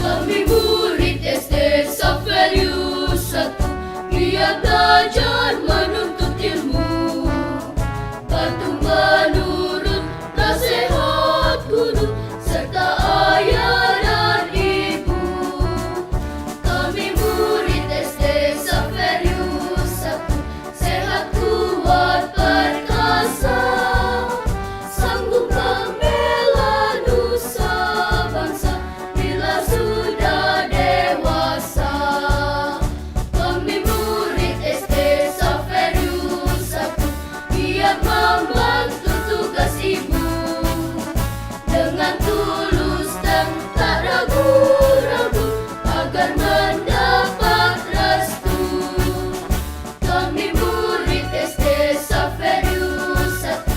Kami murid SD Saverio 1, giat belajar menuntut ilmu, patuh menurut nasihat guru serta ayah dan ibu. Kami murid SD Saverio 1, sehat kuat perkasa, sanggup membela nusa bangsa bila sudah dewasa. Kami murid SD Saverio 1, giat membantu tugas ibu, dengan tulus dan tak ragu-ragu agar mendapat restu. Kami murid SD Saverio 1,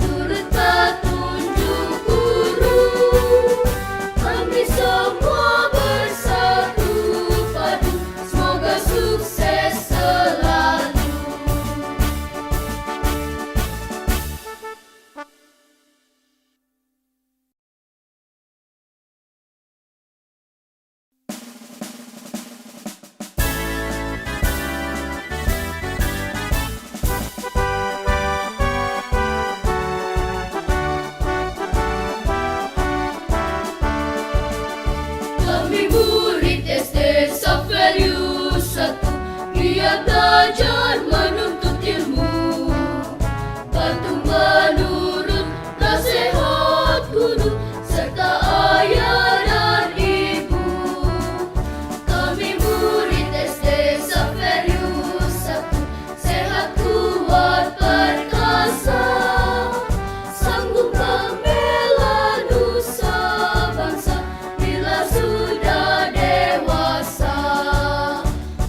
turut petunjuk guru, kami semua bersatu padu, semoga sukses selalu. Kami murid SD Saverio 1, giat belajar menuntut ilmu, patuh menurut nasihat guru serta ayah dan ibu. Kami murid SD Saverio 1, sehat kuat perkasa, sanggup membela nusa bangsa bila sudah dewasa.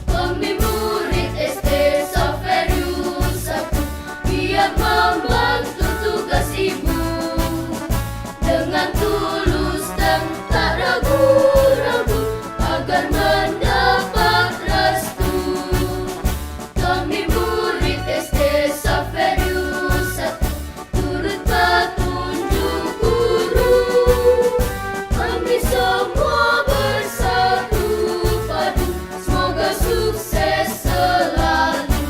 Kami murid SD Saverio 1, giat membantu tugas ibu, dengan tulus dan tak ragu-ragu agar mendapat restu. Kami murid SD Saverio 1, turut petunjuk guru, kami semua bersatu padu, semoga sukses selalu.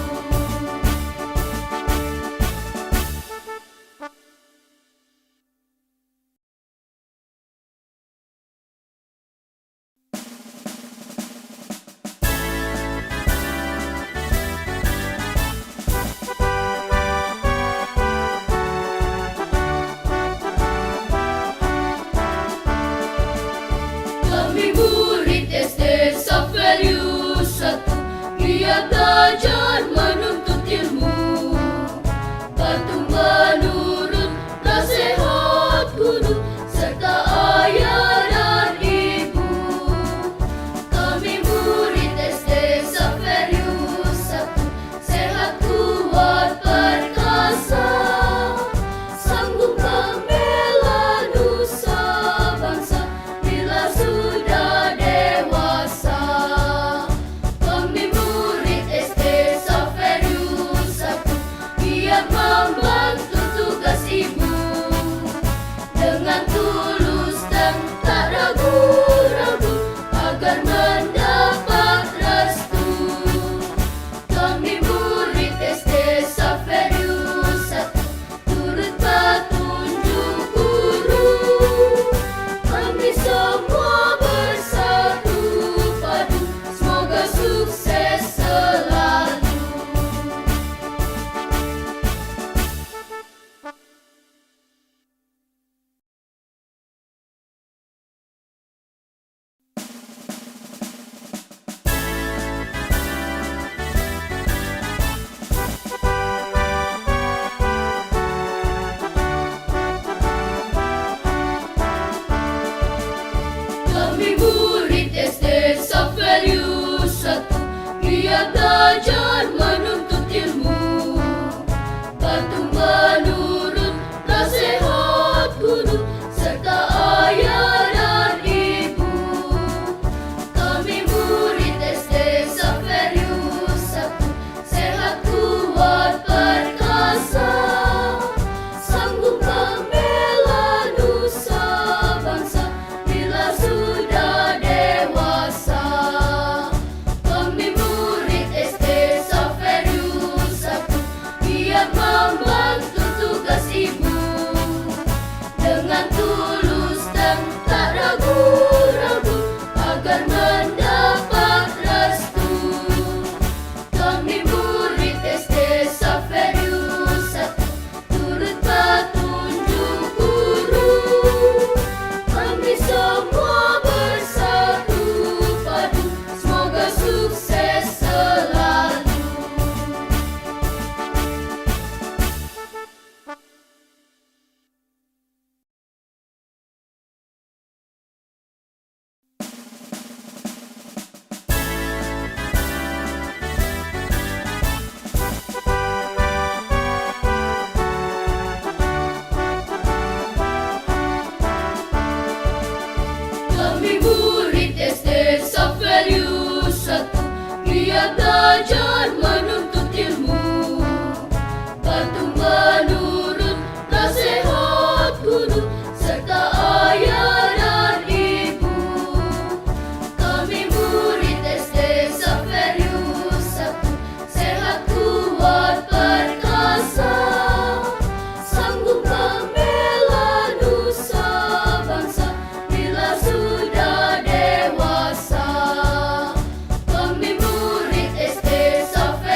Kami murid SD Saverio 1, giat belajar menuntut ilmu, patuh menurut nasihat guru serta ayah dan ibu. Kami murid SD Saverio 1, giat belajar menuntut ilmu, patuh menurut nasihat guru serta ayah dan ibu. Kami murid SD Xaverius 1, sehat kuat perkasa, sanggup membela nusa bangsa bila sudah dewasa. Kami murid SD Xaverius 1, giat membantu tugas ibu dengan tulus dan tak ragu-ragu agar mendapat restu. Kami murid SD Xaverius 1, turut petunjuk guru. Kami semua bersatu padu, semoga sukses selalu. Kami murid SD Xaverius 1, giat belajar menuntut ilmu, patuh menurut nasihat guru serta ayah dan ibu. Kami murid SD Xaverius 1, sehat kuat perkasa, sanggup membela nusa bangsa bila sudah dewasa. Kami murid SD Xaverius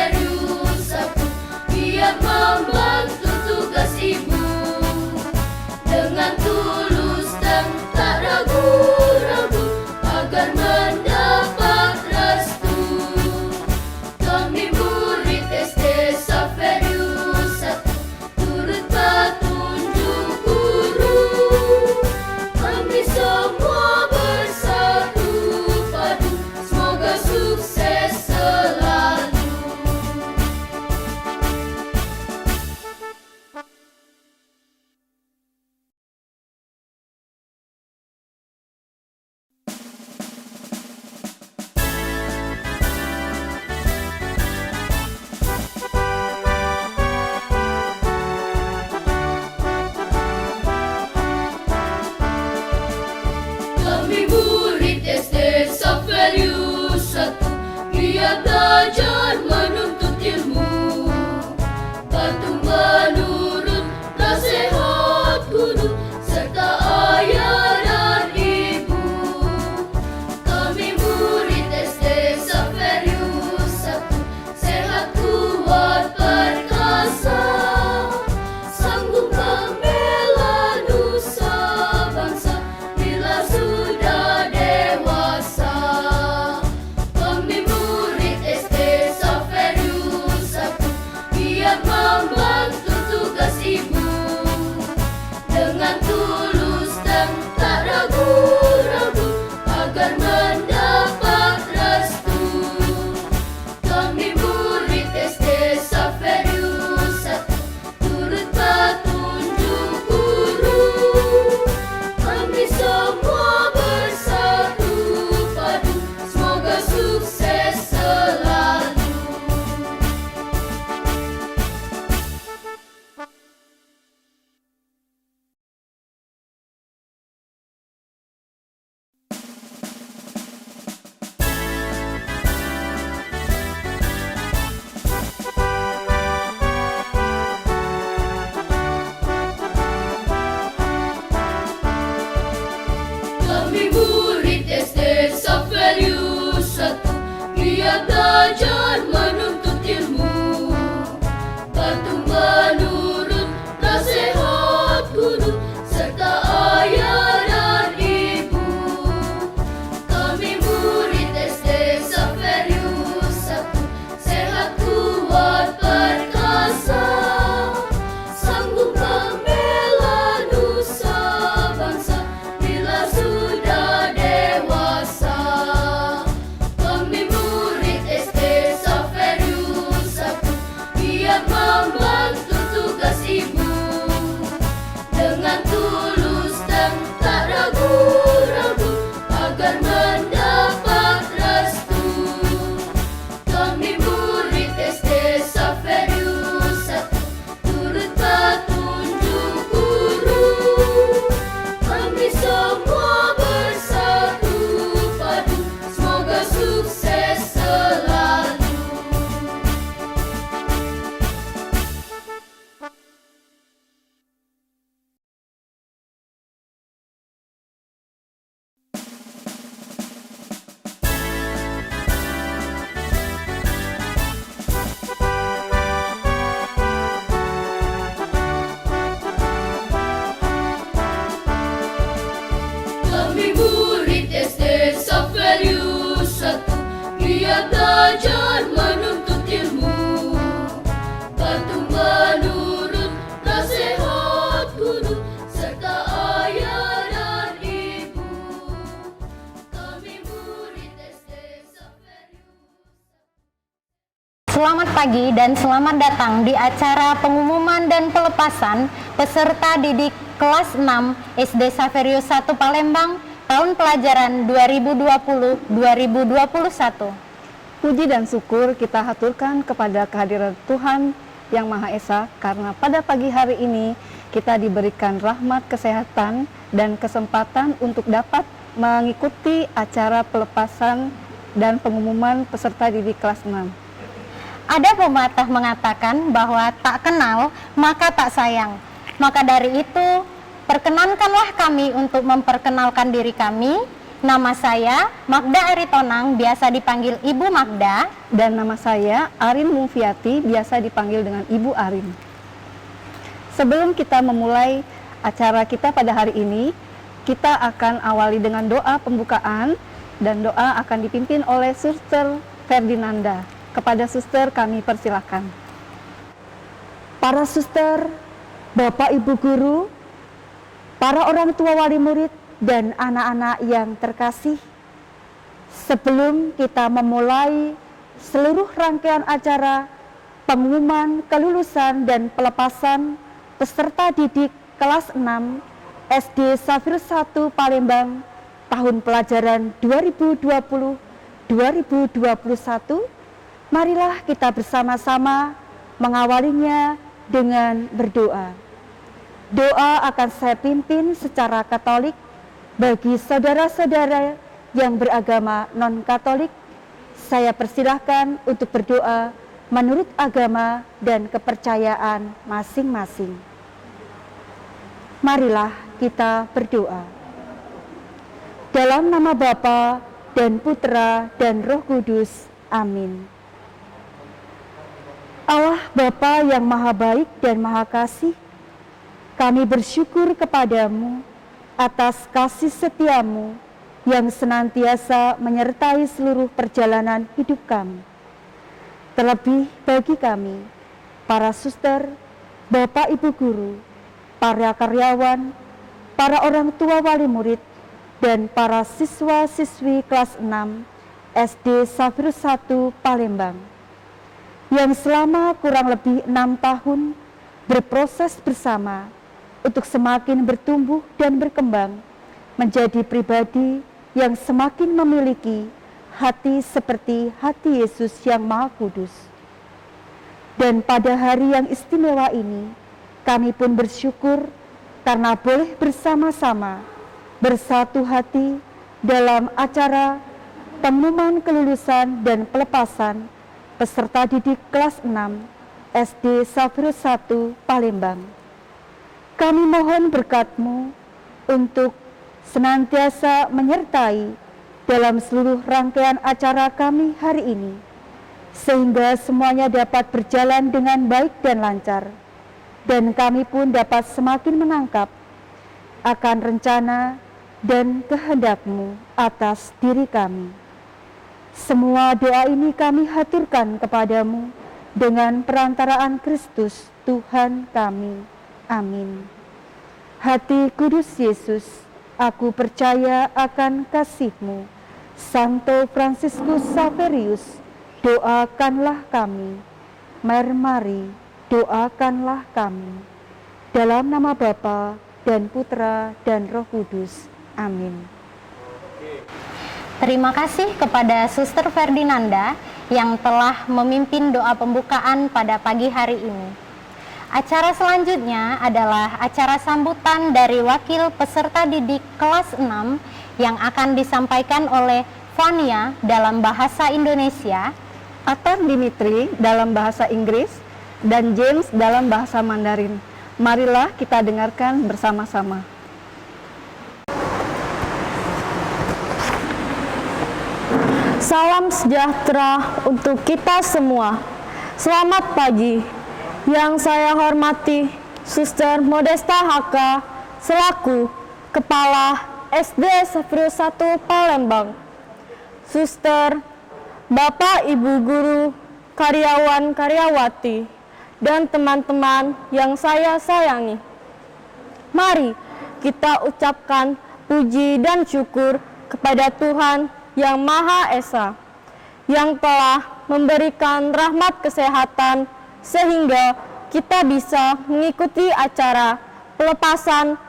Selamat pagi dan selamat datang di acara pengumuman dan pelepasan peserta didik kelas 6 SD Xaverius 1 Palembang tahun pelajaran 2020-2021. Puji dan syukur kita haturkan kepada kehadiran Tuhan Yang Maha Esa karena pada pagi hari ini kita diberikan rahmat kesehatan dan kesempatan untuk dapat mengikuti acara pelepasan dan pengumuman peserta didik kelas 6. Ada pepatah mengatakan bahwa tak kenal maka tak sayang. Maka dari itu, perkenankanlah kami untuk memperkenalkan diri kami. Nama saya Magda Aritonang, biasa dipanggil Ibu Magda. Dan nama saya Arin Mungfiati, biasa dipanggil dengan Ibu Arin. Sebelum kita memulai acara kita pada hari ini, kita akan awali dengan doa pembukaan dan doa akan dipimpin oleh Suster Ferdinanda. Kepada suster kami persilahkan. Para suster, Bapak Ibu guru, para orang tua wali murid, dan anak-anak yang terkasih, sebelum kita memulai seluruh rangkaian acara pengumuman kelulusan dan pelepasan peserta didik kelas 6 SD Xaverius 1 Palembang tahun pelajaran 2020-2021, marilah kita bersama-sama mengawalinya dengan berdoa. Doa akan saya pimpin secara Katolik. Bagi saudara-saudara yang beragama non-Katolik, saya persilahkan untuk berdoa menurut agama dan kepercayaan masing-masing. Marilah kita berdoa. Dalam nama Bapa dan Putra dan Roh Kudus. Amin. Allah Bapa yang Maha Baik dan Maha Kasih, kami bersyukur kepadamu atas kasih setiamu yang senantiasa menyertai seluruh perjalanan hidup kami. Terlebih bagi kami, para suster, Bapak Ibu guru, para karyawan, para orang tua wali murid, dan para siswa-siswi kelas 6 SD Xaverius 1 Palembang, yang selama kurang lebih 6 tahun berproses bersama untuk semakin bertumbuh dan berkembang menjadi pribadi yang semakin memiliki hati seperti hati Yesus yang Maha Kudus. Dan pada hari yang istimewa ini, kami pun bersyukur karena boleh bersama-sama bersatu hati dalam acara pengumuman kelulusan dan pelepasan peserta didik kelas 6 SD Xaverius 1 Palembang. Kami mohon berkat-Mu untuk senantiasa menyertai dalam seluruh rangkaian acara kami hari ini, sehingga semuanya dapat berjalan dengan baik dan lancar, dan kami pun dapat semakin menangkap akan rencana dan kehendak-Mu atas diri kami. Semua doa ini kami haturkan kepadamu dengan perantaraan Kristus Tuhan kami. Amin. Hati kudus Yesus, aku percaya akan kasih-Mu. Santo Fransiskus Xaverius, doakanlah kami. Mari, doakanlah kami. Dalam nama Bapa dan Putra dan Roh Kudus. Amin. Terima kasih kepada Suster Ferdinanda yang telah memimpin doa pembukaan pada pagi hari ini. Acara selanjutnya adalah acara sambutan dari wakil peserta didik kelas 6 yang akan disampaikan oleh Fania dalam bahasa Indonesia, Atar Dimitri dalam bahasa Inggris, dan James dalam bahasa Mandarin. Marilah kita dengarkan bersama-sama. Salam sejahtera untuk kita semua. Selamat pagi. Yang saya hormati Suster Modesta HK selaku Kepala SD Xaverius 1 Palembang. Suster, Bapak Ibu guru, karyawan karyawati, dan teman-teman yang saya sayangi. Mari kita ucapkan puji dan syukur kepada Tuhan Yang Maha Esa, yang telah memberikan rahmat kesehatan sehingga kita bisa mengikuti acara pelepasan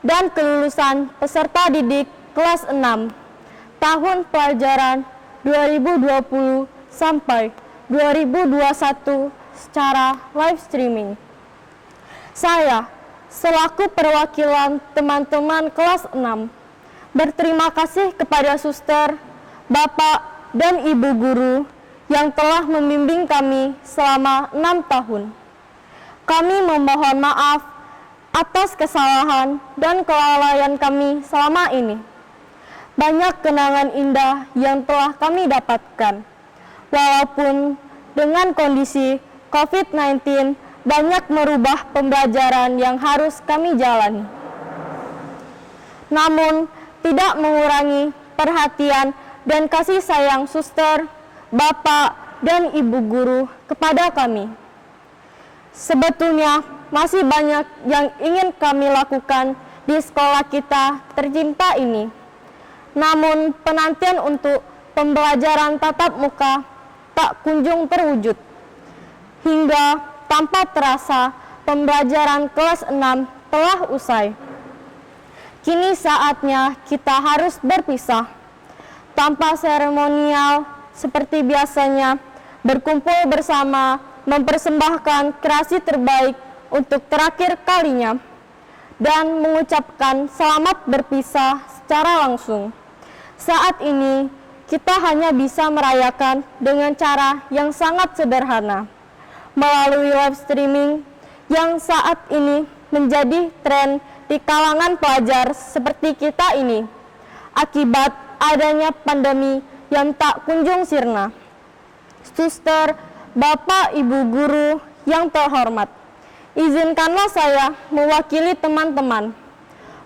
dan kelulusan peserta didik kelas 6 tahun pelajaran 2020 sampai 2021 secara live streaming. Saya selaku perwakilan teman-teman kelas 6 berterima kasih kepada suster, bapak, dan ibu guru yang telah membimbing kami selama 6 tahun. Kami memohon maaf atas kesalahan dan kelalaian kami selama ini. Banyak kenangan indah yang telah kami dapatkan. Walaupun dengan kondisi COVID-19 banyak merubah pembelajaran yang harus kami jalani. Namun, tidak mengurangi perhatian dan kasih sayang suster, bapak, dan ibu guru kepada kami. Sebetulnya masih banyak yang ingin kami lakukan di sekolah kita tercinta ini. Namun penantian untuk pembelajaran tatap muka tak kunjung terwujud. Hingga tanpa terasa pembelajaran kelas 6 telah usai. Kini saatnya kita harus berpisah. Tanpa seremonial seperti biasanya, berkumpul bersama mempersembahkan kreasi terbaik untuk terakhir kalinya dan mengucapkan selamat berpisah secara langsung. Saat ini kita hanya bisa merayakan dengan cara yang sangat sederhana melalui live streaming yang saat ini menjadi tren di kalangan pelajar seperti kita ini akibat adanya pandemi yang tak kunjung sirna. Suster, bapak, ibu guru yang terhormat, izinkanlah saya mewakili teman-teman.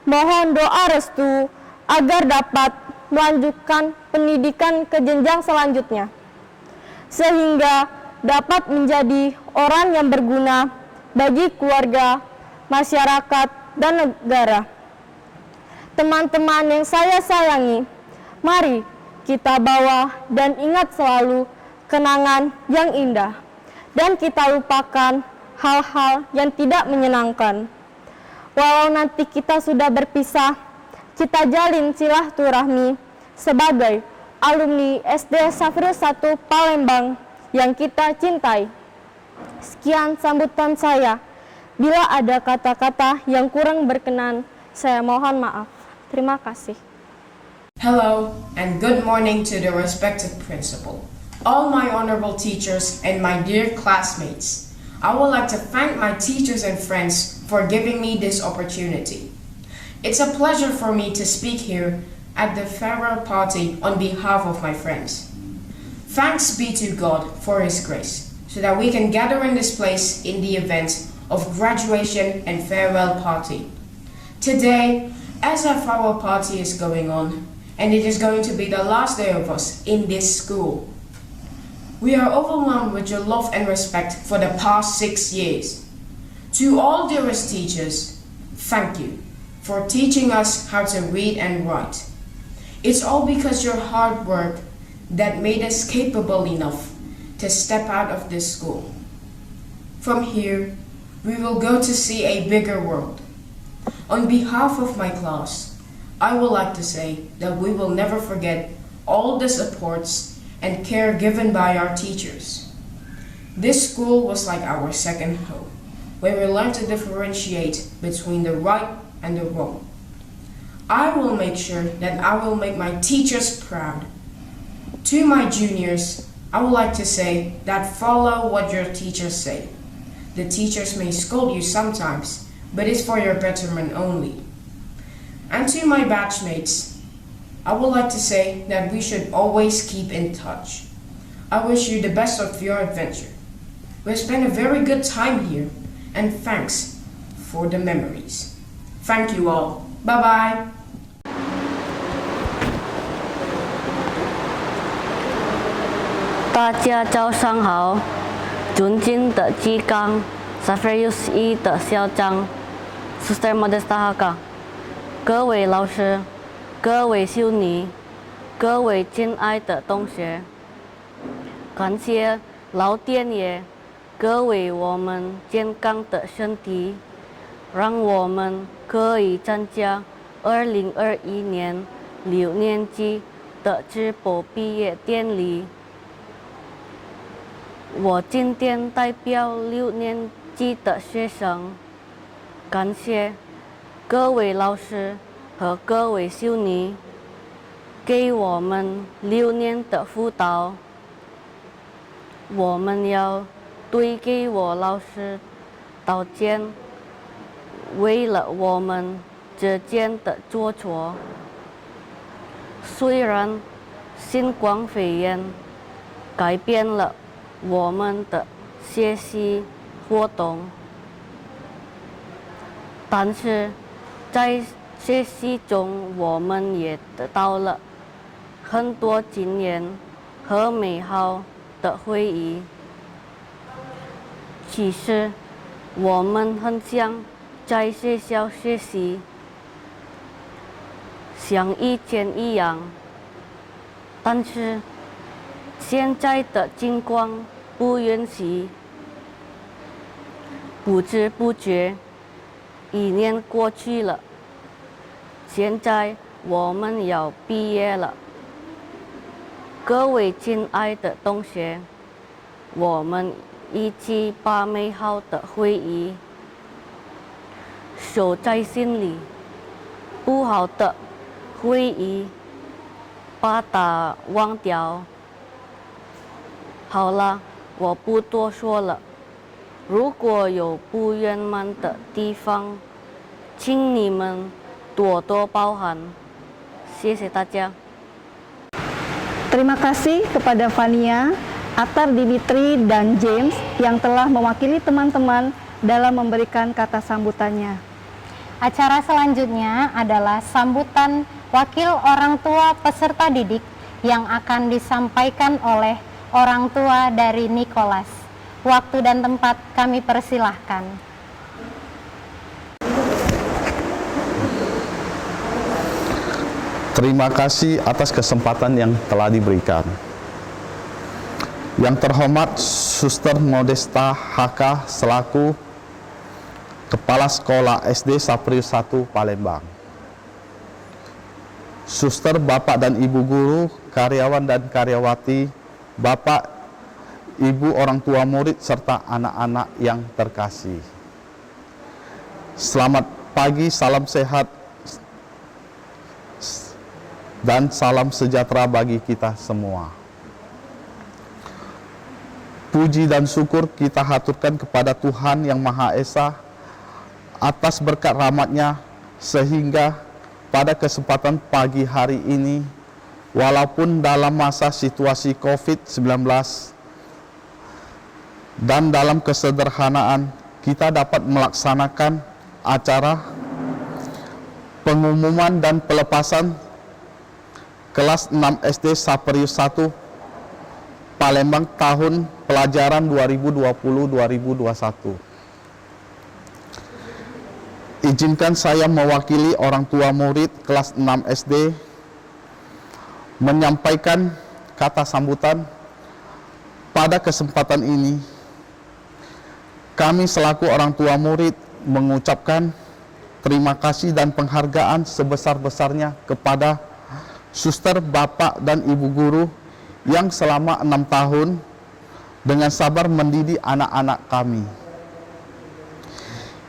Mohon doa restu agar dapat melanjutkan pendidikan ke jenjang selanjutnya, sehingga dapat menjadi orang yang berguna bagi keluarga, masyarakat, dan negara. Teman-teman yang saya sayangi, mari kita bawa dan ingat selalu kenangan yang indah, dan kita lupakan hal-hal yang tidak menyenangkan. Walau nanti kita sudah berpisah, kita jalin silaturahmi sebagai alumni SD Safrul 1 Palembang yang kita cintai. Sekian sambutan saya. Bila ada kata-kata yang kurang berkenan, saya mohon maaf. Terima kasih. Hello and good morning to the respected principal, all my honorable teachers and my dear classmates. I would like to thank my teachers and friends for giving me this opportunity. It's a pleasure for me to speak here at the farewell party on behalf of my friends. Thanks be to God for His grace, so that we can gather in this place in the event of graduation and farewell party. Today, as our farewell party is going on, and it is going to be the last day of us in this school, we are overwhelmed with your love and respect for the past 6 years. To all dearest teachers, thank you for teaching us how to read and write. It's all because your hard work that made us capable enough to step out of this school. From here, we will go to see a bigger world. On behalf of my class, I would like to say that we will never forget all the supports and care given by our teachers. This school was like our second home, where we learned to differentiate between the right and the wrong. I will make sure that I will make my teachers proud. To my juniors, I would like to say that follow what your teachers say. The teachers may scold you sometimes, but it's for your betterment only. And to my batchmates, I would like to say that we should always keep in touch. I wish you the best of your adventure. We've spent a very good time here, and thanks for the memories. Thank you all. Bye-bye. 大家早上好，尊敬的机纲 Safrius 1的校长 Suster Modesta Haka， 各位老师，各位修女，各位亲爱的同学，感谢老天爷给予我们健康的身体，让我们可以参加2021年6年级的直播毕业典礼。我今天代表6年级的学生，感谢各位老师和各位修女给我们6年的辅导。我们要对给我老师道歉，为了我们之间的做错。虽然新冠肺炎改变了我们的学习活动，但是在学习中我们也得到了很多经验和美好的回忆。其实我们很想在学校学习，像以前一样，但是现在的情况不允许。不知不觉1年过去了，现在我们要毕业了。各位亲爱的同学，我们一起把美好的回忆收在心里，不好的回忆把它忘掉。好了，我不多说了。如果有不圆满的地方，请你们多多包涵。谢谢大家。Terima kasih kepada Fania, Atar, Dimitri, dan James yang telah mewakili teman-teman dalam memberikan kata sambutannya. Acara selanjutnya adalah sambutan wakil orang tua peserta didik yang akan disampaikan oleh orang tua dari Nicholas. Waktu dan tempat kami persilahkan. Terima kasih atas kesempatan yang telah diberikan. Yang terhormat Suster Modesta HK selaku Kepala Sekolah SD Saprius 1 Palembang. Suster, Bapak dan Ibu guru, karyawan dan karyawati, Bapak, Ibu orang tua murid, serta anak-anak yang terkasih. Selamat pagi, salam sehat, dan salam sejahtera bagi kita semua. Puji dan syukur kita haturkan kepada Tuhan Yang Maha Esa atas berkat rahmat-Nya, sehingga pada kesempatan pagi hari ini, walaupun dalam masa situasi COVID-19 dan dalam kesederhanaan, kita dapat melaksanakan acara pengumuman dan pelepasan kelas 6 SD Saprius 1 Palembang tahun pelajaran 2020-2021. Izinkan saya mewakili orang tua murid kelas 6 SD menyampaikan kata sambutan pada kesempatan ini. Kami selaku orang tua murid mengucapkan terima kasih dan penghargaan sebesar-besarnya kepada Suster, Bapak, dan Ibu guru yang selama 6 tahun dengan sabar mendidik anak-anak kami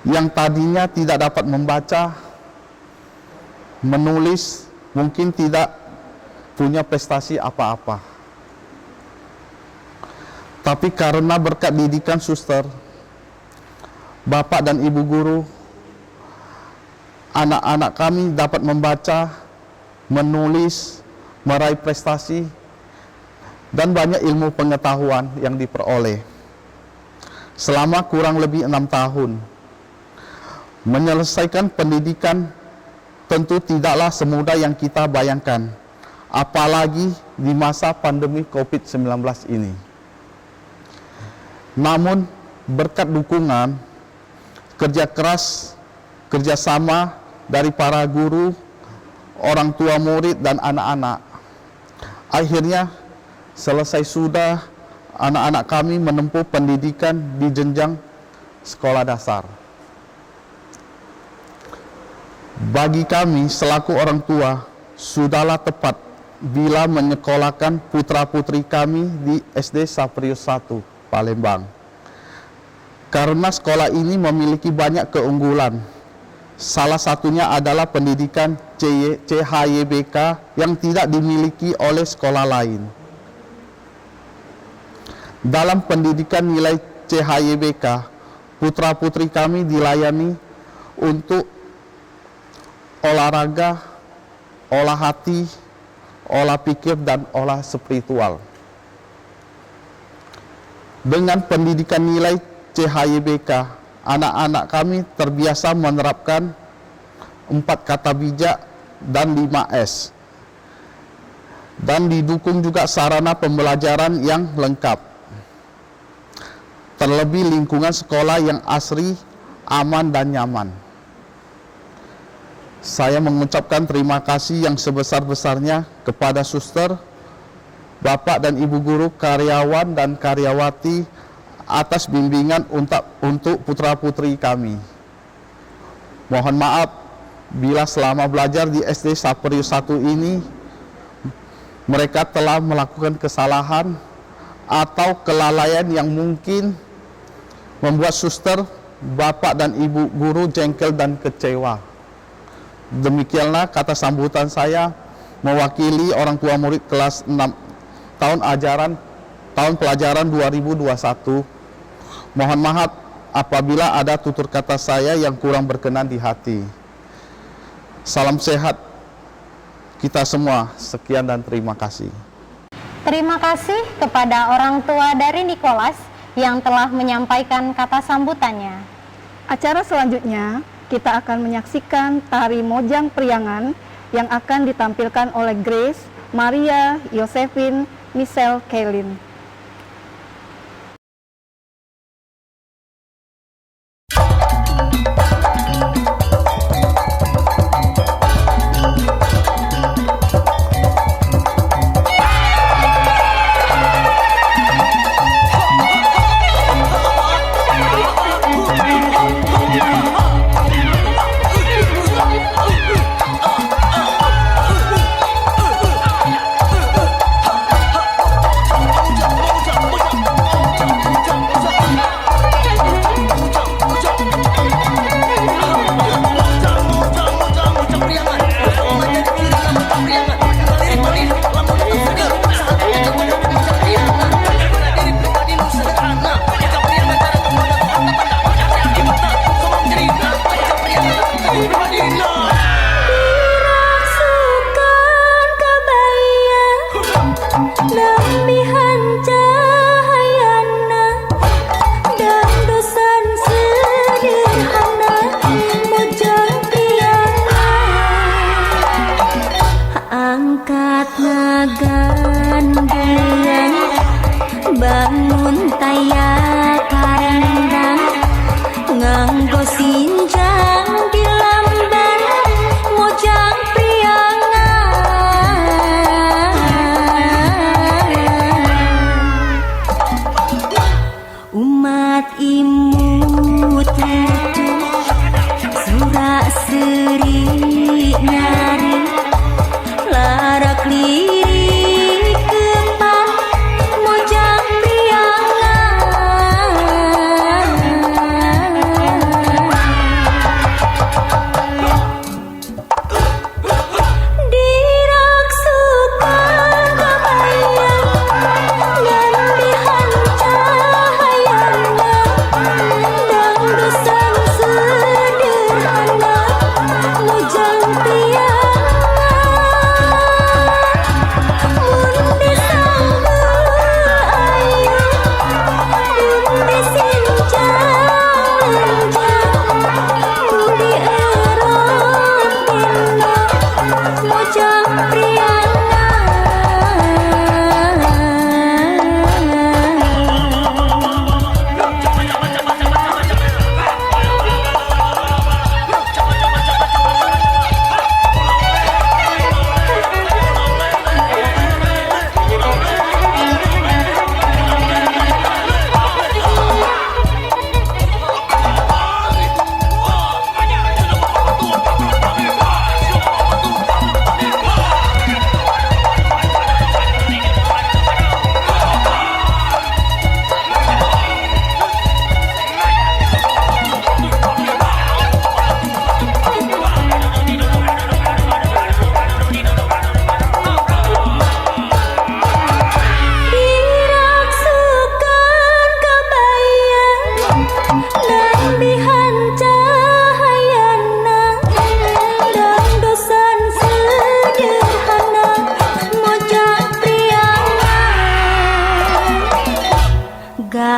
yang tadinya tidak dapat membaca, menulis, mungkin tidak punya prestasi apa-apa. Tapi karena berkat didikan Suster, Bapak dan Ibu guru, anak-anak kami dapat membaca, menulis, meraih prestasi, dan banyak ilmu pengetahuan yang diperoleh selama kurang lebih 6 tahun. Menyelesaikan pendidikan tentu tidaklah semudah yang kita bayangkan, apalagi di masa pandemi COVID-19 ini. Namun berkat dukungan, kerja keras, kerjasama dari para guru, orang tua murid, dan anak-anak, akhirnya selesai sudah anak-anak kami menempuh pendidikan di jenjang sekolah dasar. Bagi kami selaku orang tua, sudahlah tepat bila menyekolahkan putra-putri kami di SD Saprius 1, Palembang. Karena sekolah ini memiliki banyak keunggulan. Salah satunya adalah pendidikan CHYBK yang tidak dimiliki oleh sekolah lain. Dalam pendidikan nilai CHYBK, putra-putri kami dilayani untuk olahraga, olah hati, olah pikir, dan olah spiritual. Dengan pendidikan nilai CHYBK, anak-anak kami terbiasa menerapkan 4 kata bijak dan 5S. Dan didukung juga sarana pembelajaran yang lengkap. Terlebih lingkungan sekolah yang asri, aman, dan nyaman. Saya mengucapkan terima kasih yang sebesar-besarnya kepada suster, bapak dan ibu guru, karyawan dan karyawati atas bimbingan untuk putra-putri kami. Mohon maaf bila selama belajar di SD Saprius 1 ini mereka telah melakukan kesalahan atau kelalaian yang mungkin membuat suster, bapak dan ibu guru jengkel dan kecewa. Demikianlah kata sambutan saya mewakili orang tua murid kelas 6 tahun pelajaran 2021. Mohon maaf apabila ada tutur kata saya yang kurang berkenan di hati. Salam sehat kita semua. Sekian dan terima kasih. Terima kasih kepada orang tua dari Nicholas yang telah menyampaikan kata sambutannya. Acara selanjutnya kita akan menyaksikan tari Mojang Priangan yang akan ditampilkan oleh Grace, Maria, Josephine, Michelle, Kaylin.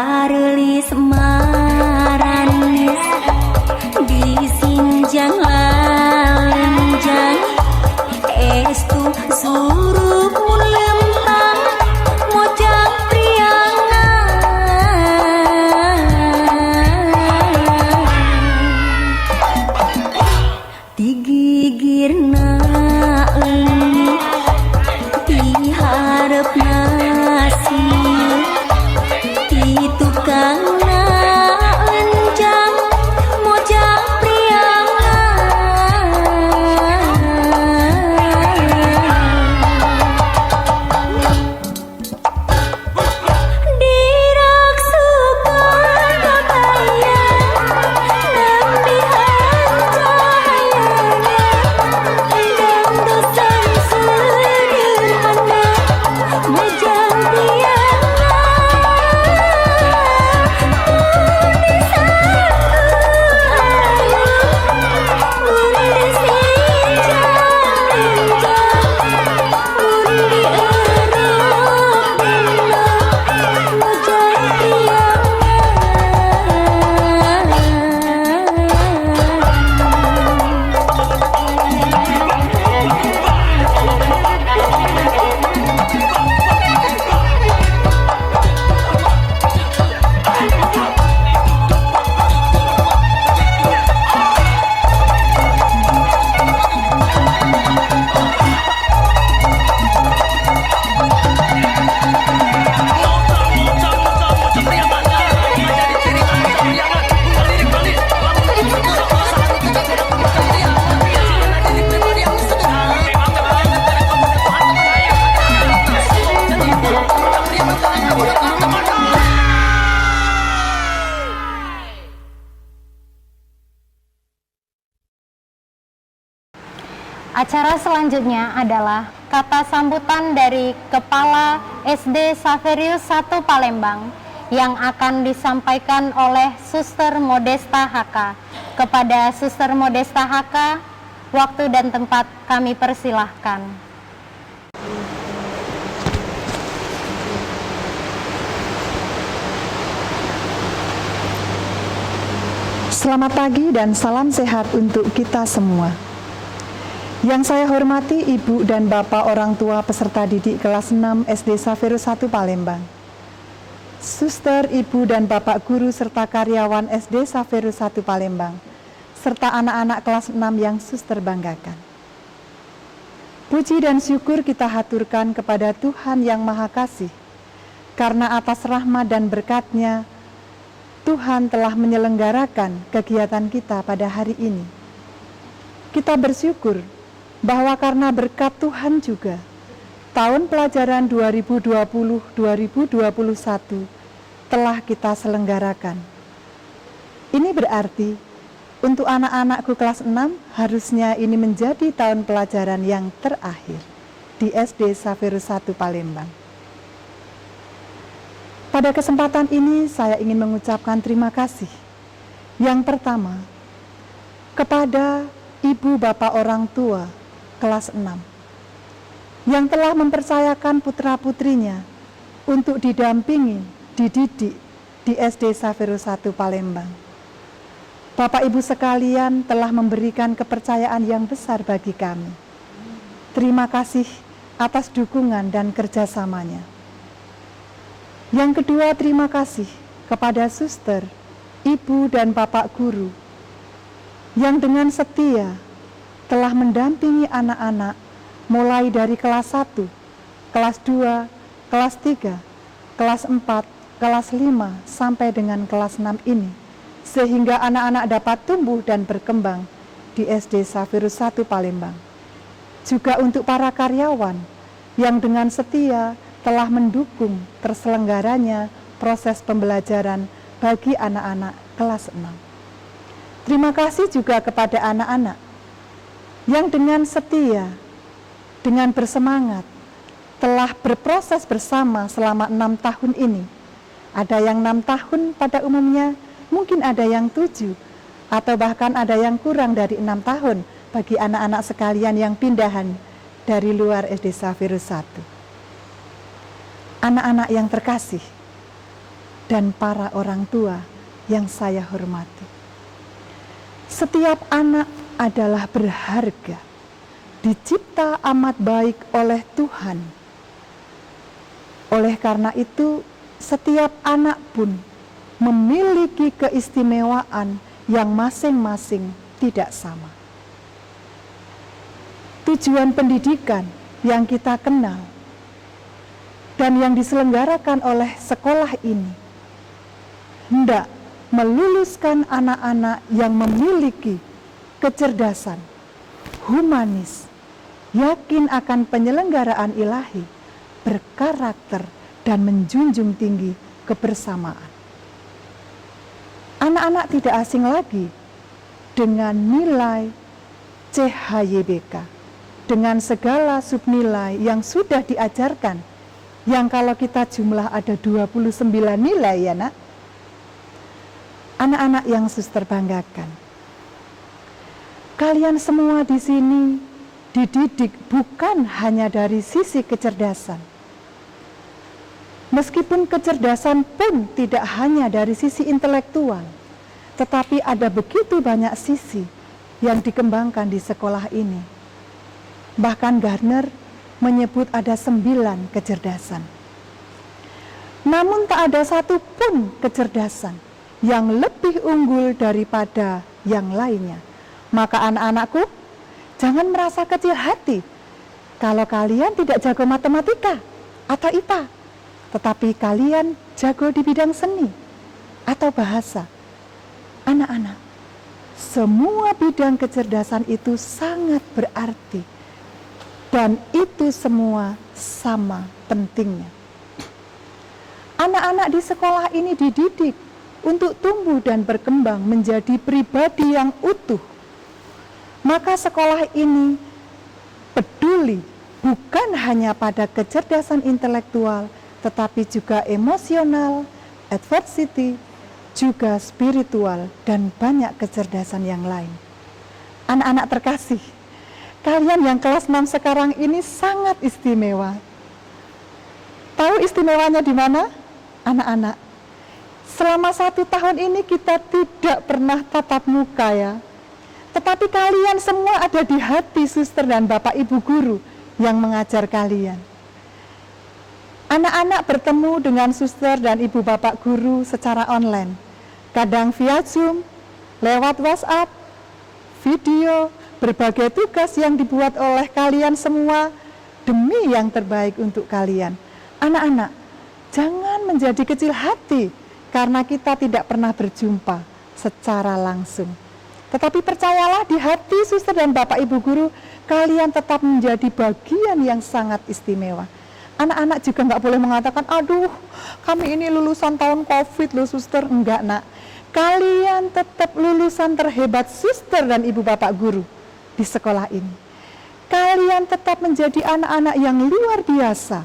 Parelis maranis disinjang lalenjang estu suruh lempang mojang priangan digigirna leungit diharap nasi tukangna enjang mojang priangan diraksukan katayan nambihan cahayana dan dosan sederhana mojang priangan Acara selanjutnya adalah kata sambutan dari Kepala SD Xaverius 1 Palembang yang akan disampaikan oleh Suster Modesta HK. Kepada Suster Modesta HK, waktu dan tempat kami persilahkan. Selamat pagi dan salam sehat untuk kita semua. Yang saya hormati Ibu dan Bapak orang tua peserta didik kelas 6 SD Xaverius 1 Palembang. Suster, Ibu dan Bapak guru serta karyawan SD Xaverius 1 Palembang, serta anak-anak kelas 6 yang suster banggakan. Puji dan syukur kita haturkan kepada Tuhan yang Maha Kasih, karena atas rahmat dan berkat-Nya, Tuhan telah menyelenggarakan kegiatan kita pada hari ini. Kita bersyukur bahwa karena berkat Tuhan juga, tahun pelajaran 2020-2021 telah kita selenggarakan. Ini berarti untuk anak-anakku kelas 6 harusnya ini menjadi tahun pelajaran yang terakhir di SD Xaverius 1 Palembang. Pada kesempatan ini saya ingin mengucapkan terima kasih. Yang pertama, kepada Ibu Bapak orang tua kelas 6 yang telah mempercayakan putra-putrinya untuk didampingi, dididik di SD Xaverius 1 Palembang. Bapak Ibu sekalian telah memberikan kepercayaan yang besar bagi kami. Terima kasih atas dukungan dan kerjasamanya. Yang kedua, terima kasih kepada suster, ibu dan bapak guru yang dengan setia telah mendampingi anak-anak mulai dari kelas 1, kelas 2, kelas 3, kelas 4, kelas 5 sampai dengan kelas 6 ini, sehingga anak-anak dapat tumbuh dan berkembang di SD Xaverius 1 Palembang. Juga untuk para karyawan yang dengan setia telah mendukung terselenggaranya proses pembelajaran bagi anak-anak kelas 6. Terima kasih juga kepada anak-anak yang dengan setia, dengan bersemangat, telah berproses bersama selama 6 tahun ini. Ada yang 6 tahun pada umumnya, mungkin ada yang 7, atau bahkan ada yang kurang dari 6 tahun bagi anak-anak sekalian yang pindahan dari luar SD Xaverius 1. Anak-anak yang terkasih, dan para orang tua yang saya hormati. Setiap anak adalah berharga, dicipta amat baik oleh Tuhan. Oleh karena itu, setiap anak pun memiliki keistimewaan yang masing-masing tidak sama. Tujuan pendidikan yang kita kenal dan yang diselenggarakan oleh sekolah ini hendak meluluskan anak-anak yang memiliki kecerdasan, humanis, yakin akan penyelenggaraan ilahi, berkarakter, dan menjunjung tinggi kebersamaan. Anak-anak tidak asing lagi dengan nilai CHYBK, dengan segala subnilai yang sudah diajarkan, yang kalau kita jumlah ada 29 nilai ya nak. Anak-anak yang suster banggakan, kalian semua di sini dididik bukan hanya dari sisi kecerdasan. Meskipun kecerdasan pun tidak hanya dari sisi intelektual, tetapi ada begitu banyak sisi yang dikembangkan di sekolah ini. Bahkan Gardner menyebut ada 9 kecerdasan. Namun tak ada satu pun kecerdasan yang lebih unggul daripada yang lainnya. Maka anak-anakku, jangan merasa kecil hati kalau kalian tidak jago matematika atau IPA, tetapi kalian jago di bidang seni atau bahasa. Anak-anak, semua bidang kecerdasan itu sangat berarti. Dan itu semua sama pentingnya. Anak-anak di sekolah ini dididik untuk tumbuh dan berkembang menjadi pribadi yang utuh. Maka sekolah ini peduli bukan hanya pada kecerdasan intelektual, tetapi juga emosional, adversity, juga spiritual, dan banyak kecerdasan yang lain. Anak-anak terkasih, kalian yang kelas 6 sekarang ini sangat istimewa. Tahu istimewanya di mana? Anak-anak, selama 1 tahun ini kita tidak pernah tatap muka ya. Tetapi kalian semua ada di hati suster dan bapak ibu guru yang mengajar kalian. Anak-anak bertemu dengan suster dan ibu bapak guru secara online. Kadang via Zoom, lewat WhatsApp, video, berbagai tugas yang dibuat oleh kalian semua demi yang terbaik untuk kalian. Anak-anak, jangan menjadi kecil hati karena kita tidak pernah berjumpa secara langsung. Tetapi percayalah, di hati suster dan bapak ibu guru, kalian tetap menjadi bagian yang sangat istimewa. Anak-anak juga nggak boleh mengatakan, aduh kami ini lulusan tahun COVID loh suster. Enggak nak, kalian tetap lulusan terhebat suster dan ibu bapak guru di sekolah ini. Kalian tetap menjadi anak-anak yang luar biasa.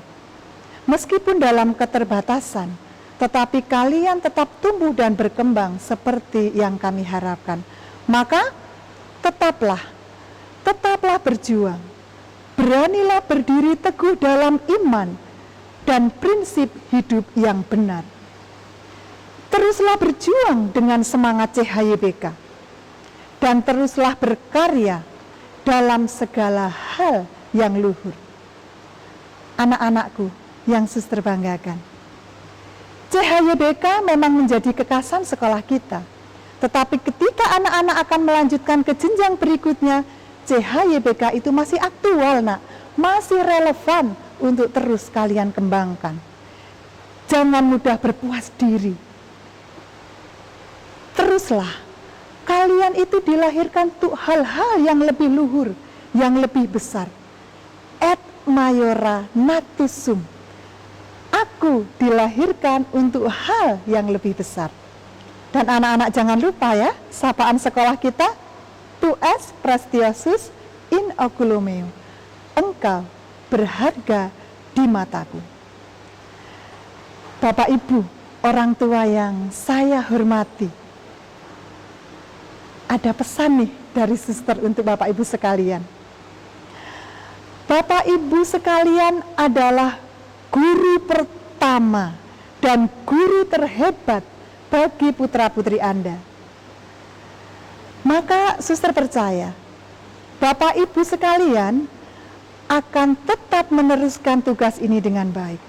Meskipun dalam keterbatasan, tetapi kalian tetap tumbuh dan berkembang seperti yang kami harapkan. Maka tetaplah berjuang. Beranilah berdiri teguh dalam iman dan prinsip hidup yang benar. Teruslah berjuang dengan semangat CHYBK. Dan teruslah berkarya dalam segala hal yang luhur. Anak-anakku yang suster banggakan, CHYBK memang menjadi kekasan sekolah kita. Tetapi ketika anak-anak akan melanjutkan ke jenjang berikutnya, CHYBK itu masih aktual nak, masih relevan untuk terus kalian kembangkan. Jangan mudah berpuas diri. Teruslah. Kalian itu dilahirkan untuk hal-hal yang lebih luhur, yang lebih besar. Et mayora natus sum. Aku dilahirkan untuk hal yang lebih besar. Dan anak-anak jangan lupa ya, sapaan sekolah kita, tu es prestiosus in oculo meo. Engkau berharga di mataku. Bapak Ibu, orang tua yang saya hormati, ada pesan nih dari suster untuk Bapak Ibu sekalian. Bapak Ibu sekalian adalah guru pertama dan guru terhebat bagi putra-putri Anda. Maka suster percaya, Bapak Ibu sekalian akan tetap meneruskan tugas ini dengan baik.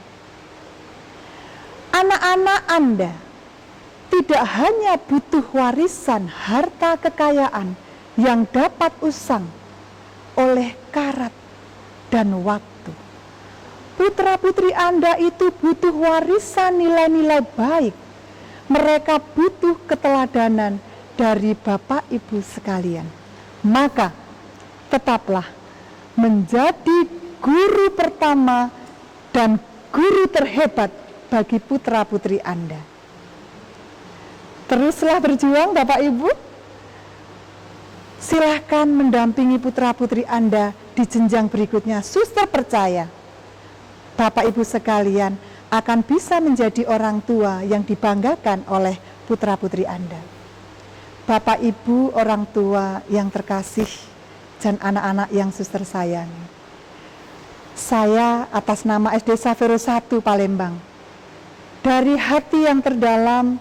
Anak-anak Anda tidak hanya butuh warisan harta kekayaan yang dapat usang oleh karat dan waktu. Putra-putri Anda itu butuh warisan nilai-nilai baik. Mereka butuh keteladanan dari Bapak Ibu sekalian. Maka tetaplah menjadi guru pertama dan guru terhebat bagi putra-putri Anda. Teruslah berjuang Bapak Ibu. Silahkan mendampingi putra-putri Anda di jenjang berikutnya. Suster percaya, Bapak Ibu sekalian akan bisa menjadi orang tua yang dibanggakan oleh putra-putri Anda. Bapak Ibu orang tua yang terkasih dan anak-anak yang suster sayangi. Saya atas nama SD Saverio 1 Palembang, dari hati yang terdalam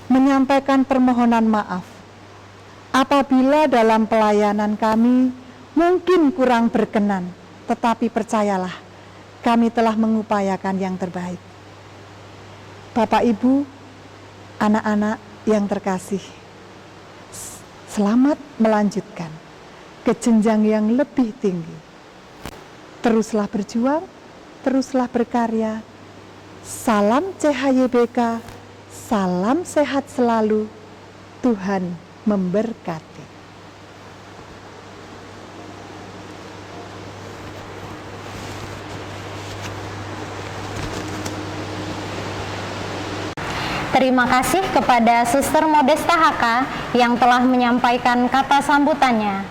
menyampaikan permohonan maaf apabila dalam pelayanan kami mungkin kurang berkenan, tetapi percayalah, kami telah mengupayakan yang terbaik. Bapak Ibu, anak-anak yang terkasih, selamat melanjutkan ke jenjang yang lebih tinggi. Teruslah berjuang, teruslah berkarya. Salam CHYBK, salam sehat selalu, Tuhan memberkati. Terima kasih kepada Suster Modesta HK yang telah menyampaikan kata sambutannya.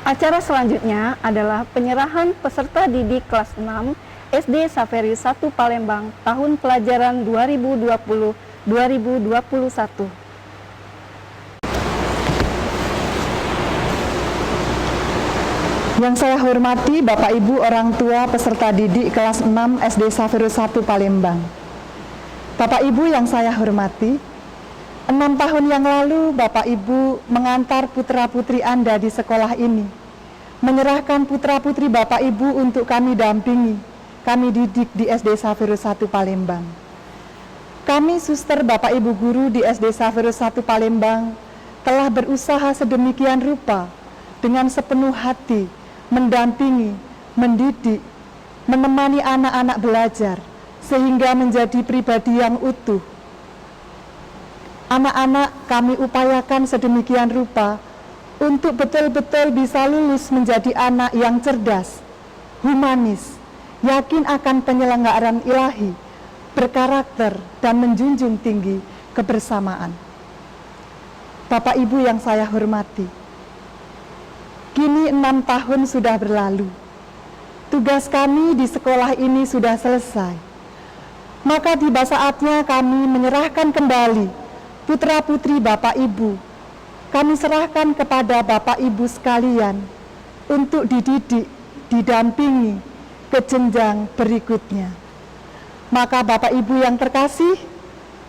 Acara selanjutnya adalah penyerahan peserta didik kelas 6 SD Saverio 1 Palembang tahun pelajaran 2020-2021. Yang saya hormati Bapak Ibu orang tua peserta didik kelas 6 SD Saverio 1 Palembang. Bapak Ibu yang saya hormati, 6 tahun yang lalu Bapak Ibu mengantar putra-putri Anda di sekolah ini, menyerahkan putra-putri Bapak Ibu untuk kami dampingi, kami didik di SD Saverio 1 Palembang. Kami suster Bapak Ibu guru di SD Saverio 1 Palembang telah berusaha sedemikian rupa dengan sepenuh hati mendampingi, mendidik, menemani anak-anak belajar sehingga menjadi pribadi yang utuh. Anak-anak kami upayakan sedemikian rupa untuk betul-betul bisa lulus menjadi anak yang cerdas, humanis, yakin akan penyelenggaraan ilahi, berkarakter, dan menjunjung tinggi kebersamaan. Bapak Ibu yang saya hormati, kini 6 tahun sudah berlalu. Tugas kami di sekolah ini sudah selesai. Maka tiba saatnya kami menyerahkan kembali putra-putri Bapak Ibu. Kami serahkan kepada Bapak Ibu sekalian untuk dididik, didampingi ke jenjang berikutnya. Maka Bapak Ibu yang terkasih,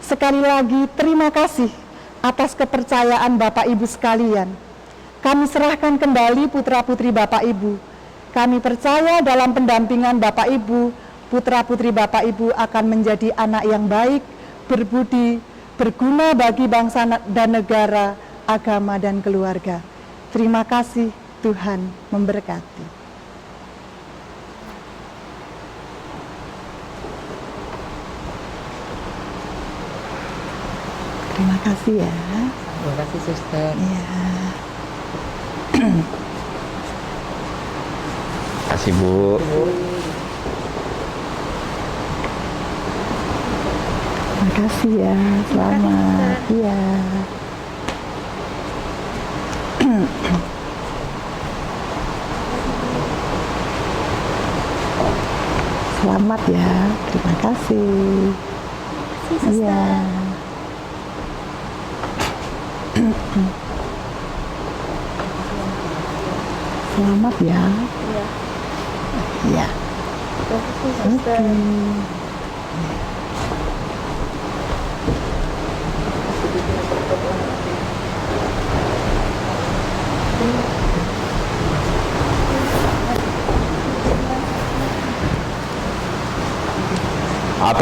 sekali lagi terima kasih atas kepercayaan Bapak Ibu sekalian. Kami serahkan kembali putra-putri Bapak Ibu. Kami percaya dalam pendampingan Bapak Ibu, putra-putri Bapak Ibu akan menjadi anak yang baik, berbudi, berguna bagi bangsa dan negara, agama dan keluarga. Terima kasih, Tuhan memberkati. Terima kasih ya. Terima kasih suster. Iya. Kasih Bu. Terima kasih ya. Selamat. Iya. Selamat ya. Terima kasih. Iya. Selamat ya. Iya. Terima kasih, Oke. suster.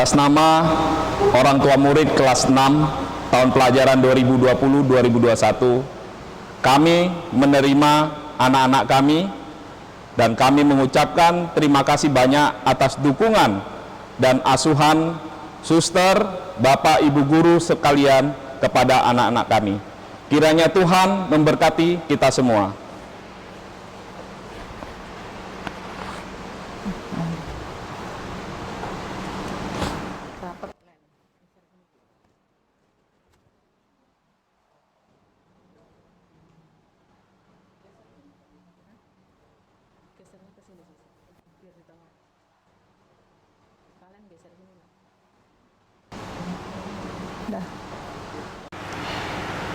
Atas nama orang tua murid kelas 6 tahun pelajaran 2020-2021, kami menerima anak-anak kami dan kami mengucapkan terima kasih banyak atas dukungan dan asuhan suster, bapak, ibu guru sekalian kepada anak-anak kami. Kiranya Tuhan memberkati kita semua.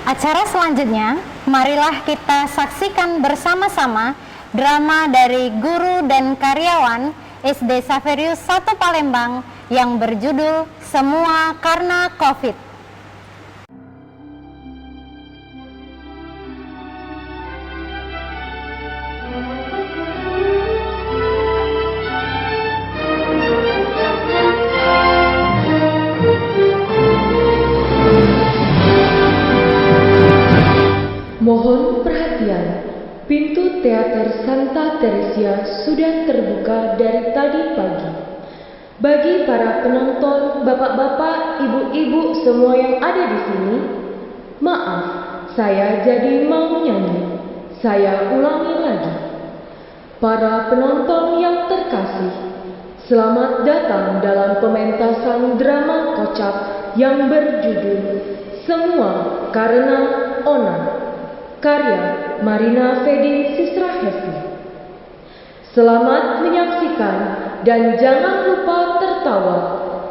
Acara selanjutnya, marilah kita saksikan bersama-sama drama dari guru dan karyawan SD Xaverius 1 Palembang yang berjudul Semua Karena Covid. Mohon perhatian, pintu teater Santa Teresia sudah terbuka dari tadi pagi. Bagi para penonton, bapak-bapak, ibu-ibu semua yang ada di sini, maaf, saya jadi mau nyanyi. Saya ulangi lagi. Para penonton yang terkasih, selamat datang dalam pementasan drama kocak yang berjudul Semua Karena Ona, karya Marina Fedin Sisra Hesti. Selamat menyaksikan dan jangan lupa tertawa,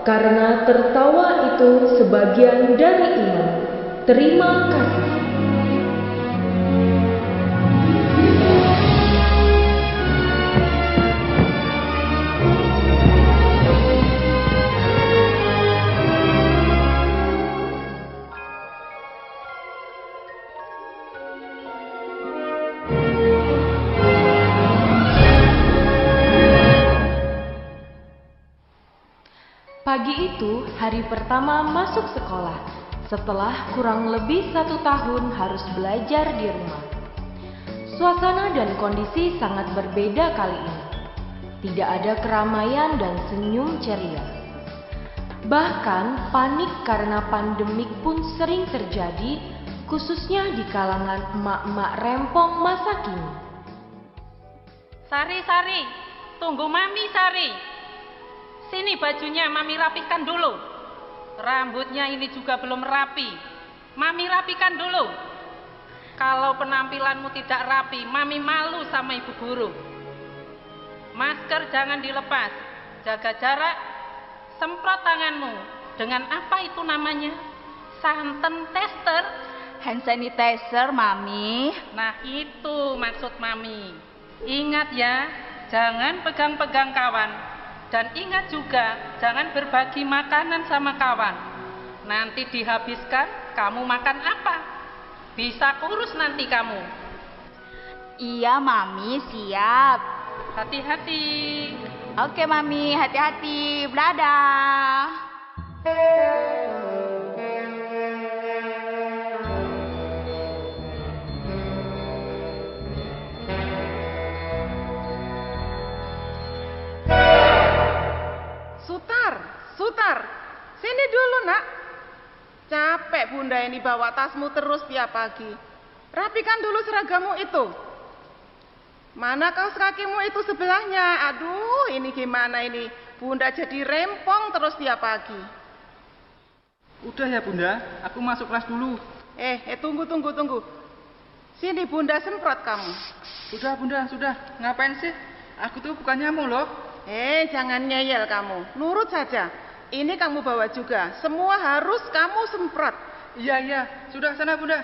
karena tertawa itu sebagian dari iman. Terima kasih. Pagi itu hari pertama masuk sekolah, setelah kurang lebih 1 tahun harus belajar di rumah. Suasana dan kondisi sangat berbeda kali ini. Tidak ada keramaian dan senyum ceria. Bahkan panik karena pandemik pun sering terjadi, khususnya di kalangan emak-emak rempong masa kini. Sari, tunggu Mami, Sari. Sini bajunya Mami rapikan dulu. Rambutnya ini juga belum rapi. Mami rapikan dulu. Kalau penampilanmu tidak rapi, Mami malu sama ibu guru. Masker jangan dilepas. Jaga jarak. Semprot tanganmu. Dengan apa itu namanya? Santan tester. Hand sanitizer, Mami. Nah itu maksud Mami. Ingat ya, jangan pegang-pegang kawan. Dan ingat juga, jangan berbagi makanan sama kawan. Nanti dihabiskan, kamu makan apa? Bisa kurus nanti kamu. Iya, Mami, siap. Hati-hati. Oke, Mami, hati-hati. Dadah. Sutar, sini dulu nak. Capek bunda ini bawa tasmu terus tiap pagi. Rapikan dulu seragammu itu. Mana kaos kakimu itu sebelahnya? Aduh, ini gimana ini? Bunda jadi rempong terus tiap pagi. Udah ya bunda, aku masuk kelas dulu. Tunggu. Sini bunda semprot kamu. Sudah bunda, sudah. Ngapain sih? Aku tuh bukan nyamuk loh. Jangan ngeyel kamu. Nurut saja. Ini kamu bawa juga. Semua harus kamu semprot. Iya. Sudah sana bunda.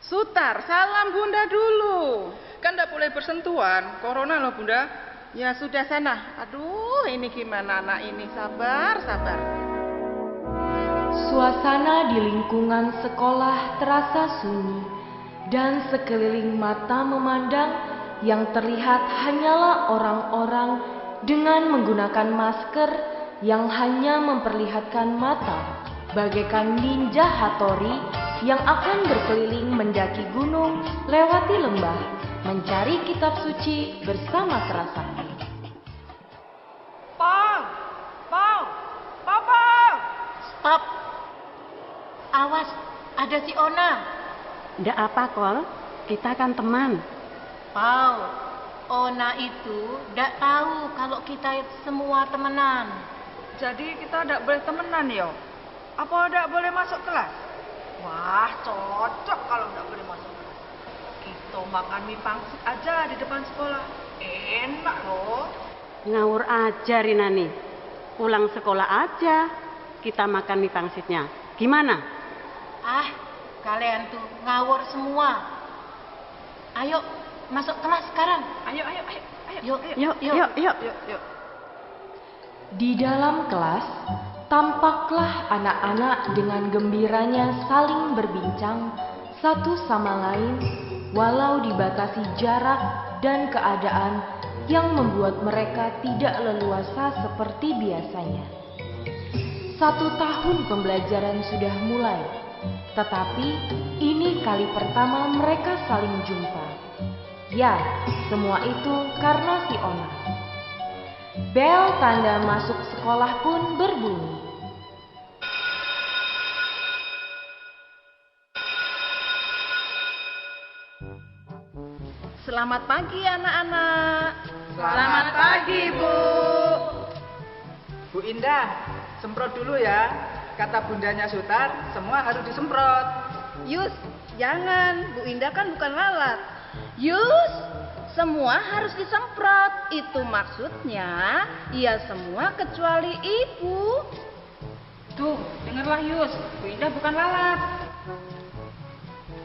Sutar, salam bunda dulu. Kan tidak boleh bersentuhan. Corona loh bunda. Ya sudah sana. Aduh, ini gimana anak ini? Sabar. Suasana di lingkungan sekolah terasa sunyi dan sekeliling mata memandang yang terlihat hanyalah orang-orang dengan menggunakan masker yang hanya memperlihatkan mata, bagaikan ninja Hattori yang akan berkeliling mendaki gunung, lewati lembah, mencari kitab suci bersama kerasakti. Pong! Pong! Pong! Stop! Awas, ada si Ona. Ndak apa, Kol. Kita kan teman. Pau, Ona itu ndak tahu kalau kita semua temenan. Jadi kita ndak boleh temenan yo? Apa ndak boleh masuk kelas? Wah, cocok kalau ndak boleh masuk kelas. Kita makan mie pangsit aja di depan sekolah. Enak loh. Ngawur aja, Rinani. Pulang sekolah aja. Kita makan mie pangsitnya. Gimana? Ah, kalian tuh ngawur semua. Ayo, masuk kelas sekarang. Ayo. Yuk. Di dalam kelas, tampaklah anak-anak dengan gembiranya saling berbincang satu sama lain, walau dibatasi jarak dan keadaan yang membuat mereka tidak leluasa seperti biasanya. 1 tahun pembelajaran sudah mulai, tetapi ini kali pertama mereka saling jumpa. Ya, semua itu karena si Ona. Bel tanda masuk sekolah pun berbunyi. Selamat pagi anak-anak. Selamat pagi, Bu. Bu Indah, semprot dulu ya. Kata bundanya Sutar, semua harus disemprot. Yus, jangan. Bu Indah kan bukan lalat. Yus, semua harus disemprot. Itu maksudnya, iya semua kecuali ibu. Tuh, dengarlah Yus, Bu Indah bukan lalat.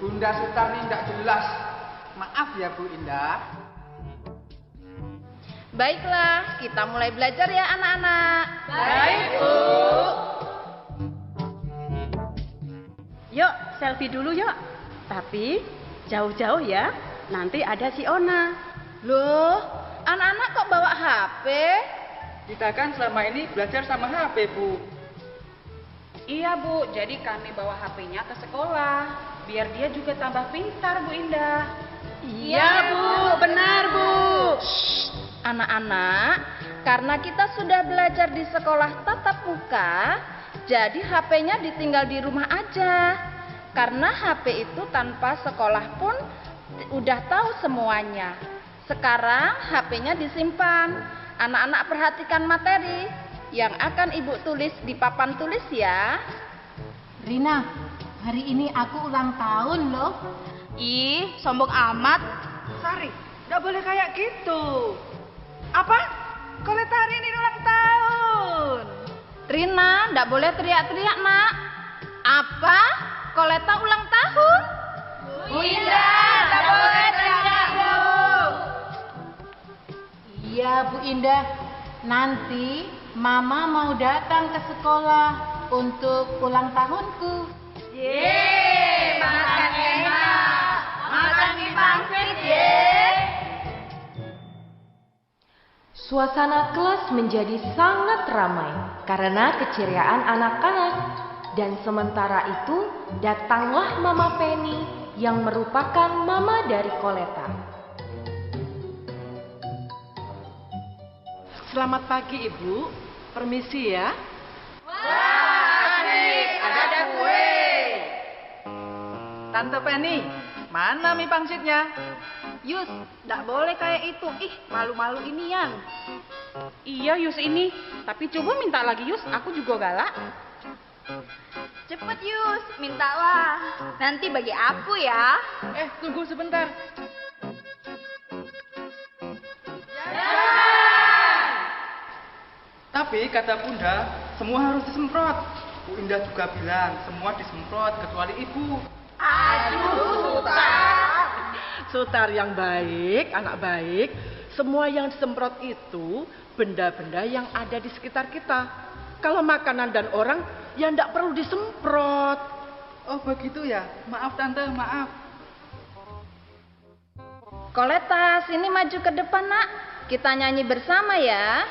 Bunda Sutar ini tidak jelas. Maaf ya Bu Indah. Baiklah, kita mulai belajar ya anak-anak. Baik, Bu. Yuk, selfie dulu yuk. Tapi jauh-jauh ya. Nanti ada si Ona. Loh, anak-anak kok bawa HP? Kita kan selama ini belajar sama HP, Bu. Iya, Bu. Jadi kami bawa HP-nya ke sekolah. Biar dia juga tambah pintar, Bu Indah. Iya, Bu. Benar, Bu. Anak-anak, karena kita sudah belajar di sekolah tatap muka, jadi HP-nya ditinggal di rumah aja. Karena HP itu tanpa sekolah pun udah tahu semuanya. Sekarang HP-nya disimpan. Anak-anak perhatikan materi yang akan Ibu tulis di papan tulis ya. Rina, hari ini aku ulang tahun loh. Ih, sombong amat. Sari, nggak boleh kayak gitu. Apa? Koleta hari ini ulang tahun. Rina, nggak boleh teriak-teriak nak. Apa? Koleta ulang tahun? Bu Indah, nggak boleh teriak, Bu. Iya, Bu Indah. Nanti Mama mau datang ke sekolah untuk ulang tahunku. Yeay, makan enak. Makan mie pangsit, yeay. Suasana kelas menjadi sangat ramai karena keceriaan anak-anak. Dan sementara itu, datanglah Mama Penny yang merupakan mama dari Koleta. Selamat pagi, Ibu. Permisi ya. Wah, asik, ada kue. Tante Penny, mana mie pangsitnya? Yus, nggak boleh kayak itu. Ih, malu-malu inian. Iya, Yus ini. Tapi coba minta lagi, Yus. Aku juga galak. Cepet Yus, mintalah. Nanti bagi aku ya. Tunggu sebentar. Tapi kata Bunda, semua harus disemprot. Bu Indah juga bilang, semua disemprot kecuali Ibu. Aduh, Sutar. Sutar yang baik, anak baik. Semua yang disemprot itu benda-benda yang ada di sekitar kita. Kalau makanan dan orang, ya ndak perlu disemprot. Oh begitu ya, maaf Tante, maaf. Koleta, sini maju ke depan nak. Kita nyanyi bersama ya.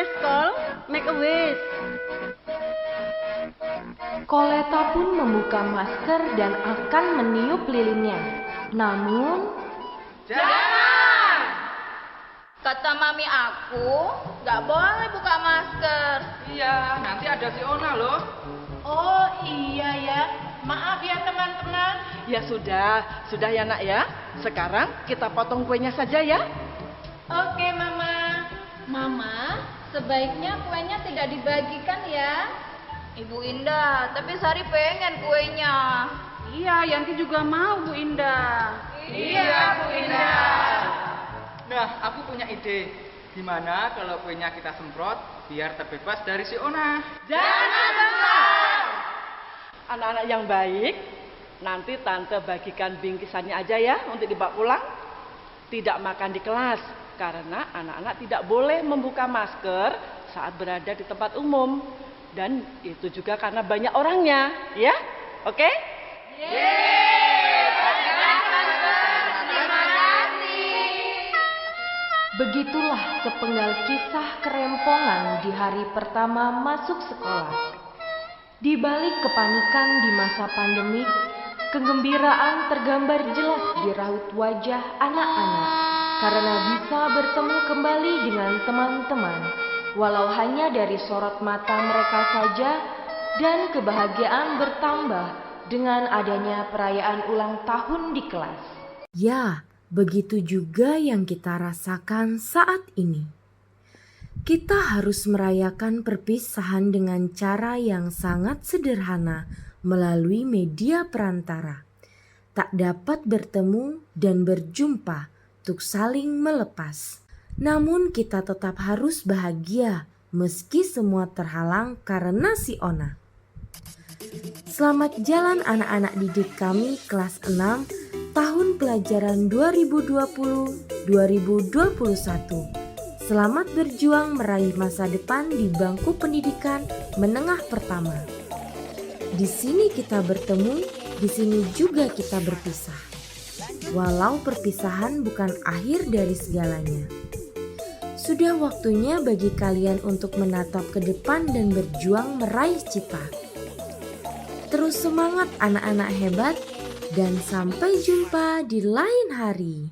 first call, make a wish. Koleta pun membuka masker dan akan meniup lilinnya. Namun, Jangan! Kata mami aku, nggak boleh buka masker. Iya, nanti ada si Ona loh. Oh iya ya, maaf ya teman-teman. Ya sudah ya nak ya. Sekarang kita potong kuenya saja ya. Oke Mama. Mama, sebaiknya kuenya tidak dibagikan ya. Ibu Indah, tapi Sari pengen kuenya. Iya, Yanti juga mau Bu Indah. Iya, Bu Indah. Nah, aku punya ide. Gimana kalau kuenya kita semprot biar terbebas dari si Ona? Jangan besar. Anak-anak yang baik, nanti tante bagikan bingkisannya aja ya untuk dibawa pulang. Tidak makan di kelas karena anak-anak tidak boleh membuka masker saat berada di tempat umum. Dan itu juga karena banyak orangnya, ya? Oke? begitulah sepenggal kisah kerempongan di hari pertama masuk sekolah. Di balik kepanikan di masa pandemik, kegembiraan tergambar jelas di raut wajah anak-anak karena bisa bertemu kembali dengan teman-teman, walau hanya dari sorot mata mereka saja, dan kebahagiaan bertambah dengan adanya perayaan ulang tahun di kelas. Ya, begitu juga yang kita rasakan saat ini. Kita harus merayakan perpisahan dengan cara yang sangat sederhana melalui media perantara. Tak dapat bertemu dan berjumpa untuk saling melepas. Namun kita tetap harus bahagia meski semua terhalang karena si Ona. Selamat jalan anak-anak didik kami kelas 6 tahun pelajaran 2020-2021. Selamat berjuang meraih masa depan di bangku pendidikan menengah pertama. Di sini kita bertemu, di sini juga kita berpisah. Walau perpisahan bukan akhir dari segalanya. Sudah waktunya bagi kalian untuk menatap ke depan dan berjuang meraih cita. Terus semangat anak-anak hebat, dan sampai jumpa di lain hari.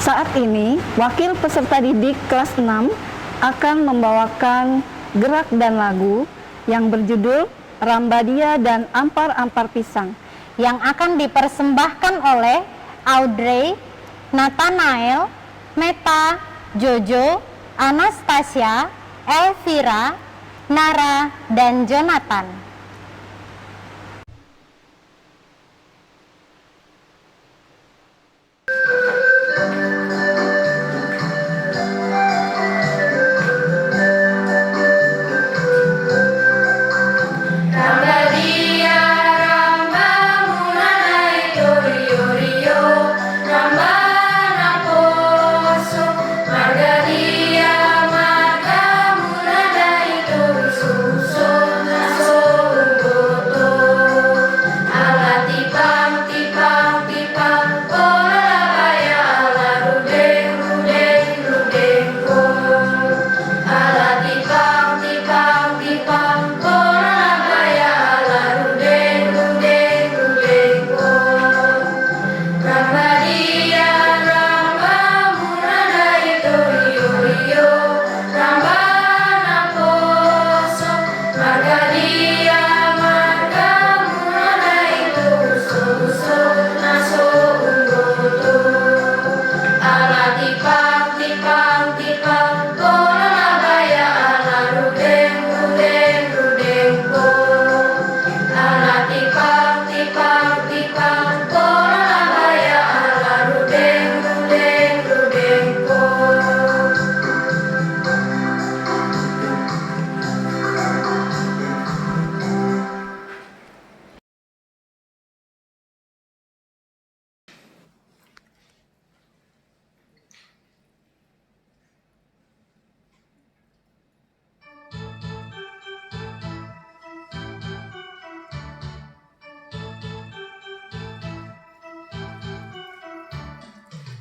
Saat ini, wakil peserta didik kelas 6 akan membawakan gerak dan lagu yang berjudul Rambadia dan Ampar-Ampar Pisang yang akan dipersembahkan oleh Audrey, Nathanael, Meta, Jojo, Anastasia, Elvira, Nara, dan Jonathan. So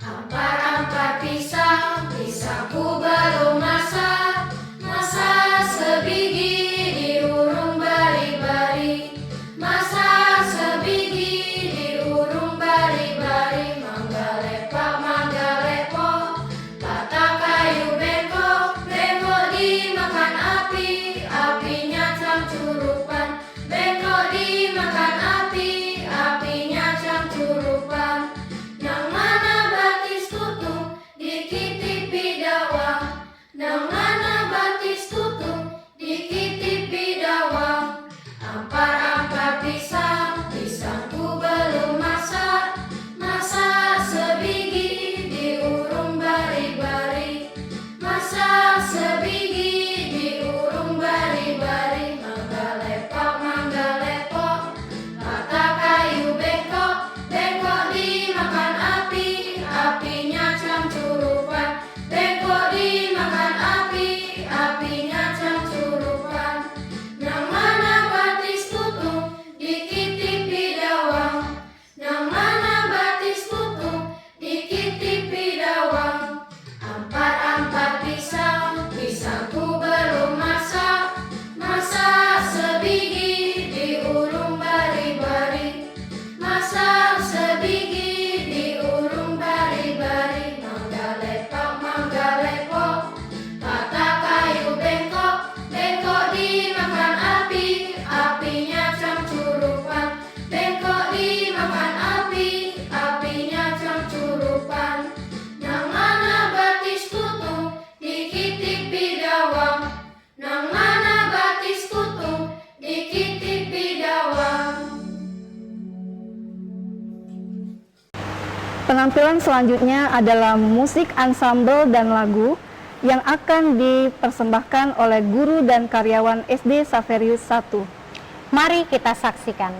Ampar-ampar pisang, pisangku belum masak, masak sebiji diurung bari-bari, masak sebiji diurung bari-bari, mangga lepak, patah kayu bengkok, bengkok dimakan api, apinya cangcurupan, bengkok dimakan api, apinya cangcurupan. Yang mana batis tutung dikitipi dawang, yang mana batis tutung dikitipi dawang. Ampar-ampar pisang, pisangku belum masak, masak sebiji diurung bari-bari, masak sebiji diurung bari-bari, mangga lepok, patah kayu bengkok, bengkok dimakan api, apinya cangcurupan, bengkok dimakan api, apinya cangcurupan. Yang mana batis tutung dikitipi dawang, yang mana batis tutung dikitipi dawang. Ampar-ampar pisang, pisangku belum masak, masak sebiji diurung bari-bari, masak sebiji diurung bari-bari, mangga lepok, patah kayu bengkok, bengkok dimakan api, apinya cangcurupan, bengkok dimakan api, apinya cangcurupan. Yang mana batis tutung dikitipi dawang, yang mana batis tutung dikitipi dawang. Penampilan selanjutnya adalah musik ansambel dan lagu yang akan dipersembahkan oleh guru dan karyawan SD Xaverius 1. Mari kita saksikan.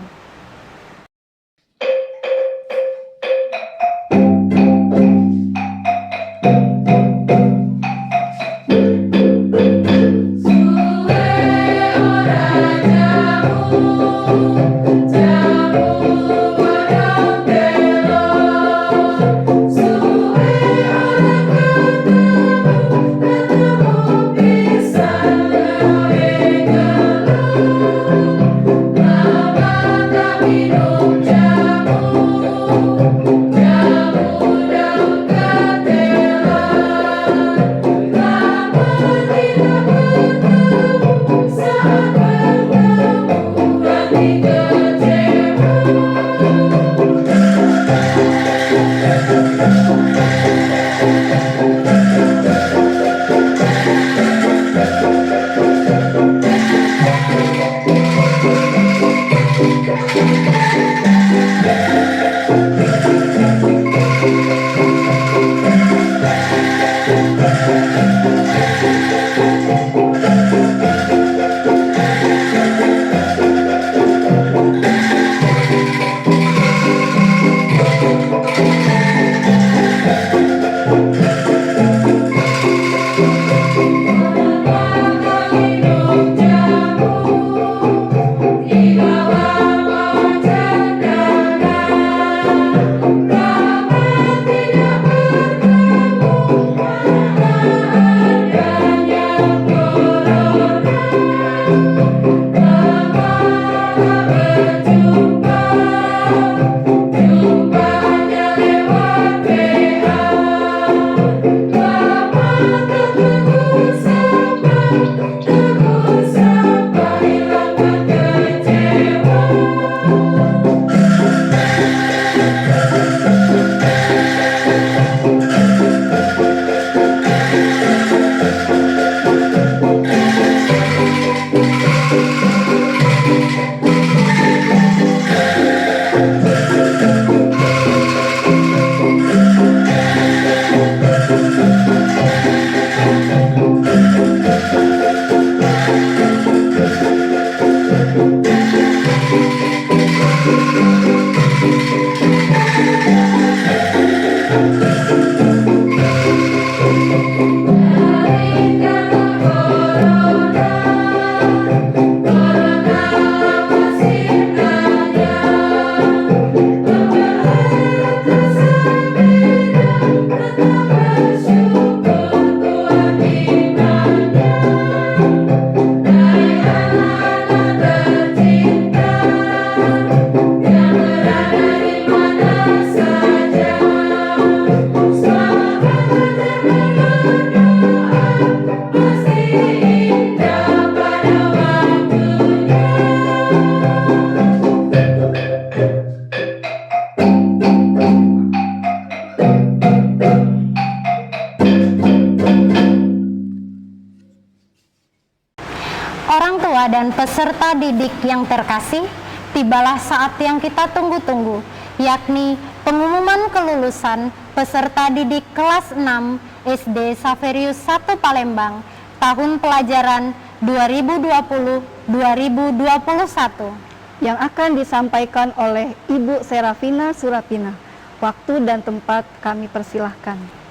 Orang tua dan peserta didik yang terkasih, tibalah saat yang kita tunggu-tunggu, yakni pengumuman kelulusan peserta didik kelas 6 SD Xaverius 1 Palembang tahun pelajaran 2020-2021 yang akan disampaikan oleh Ibu Serafina Surapina. Waktu dan tempat kami persilahkan.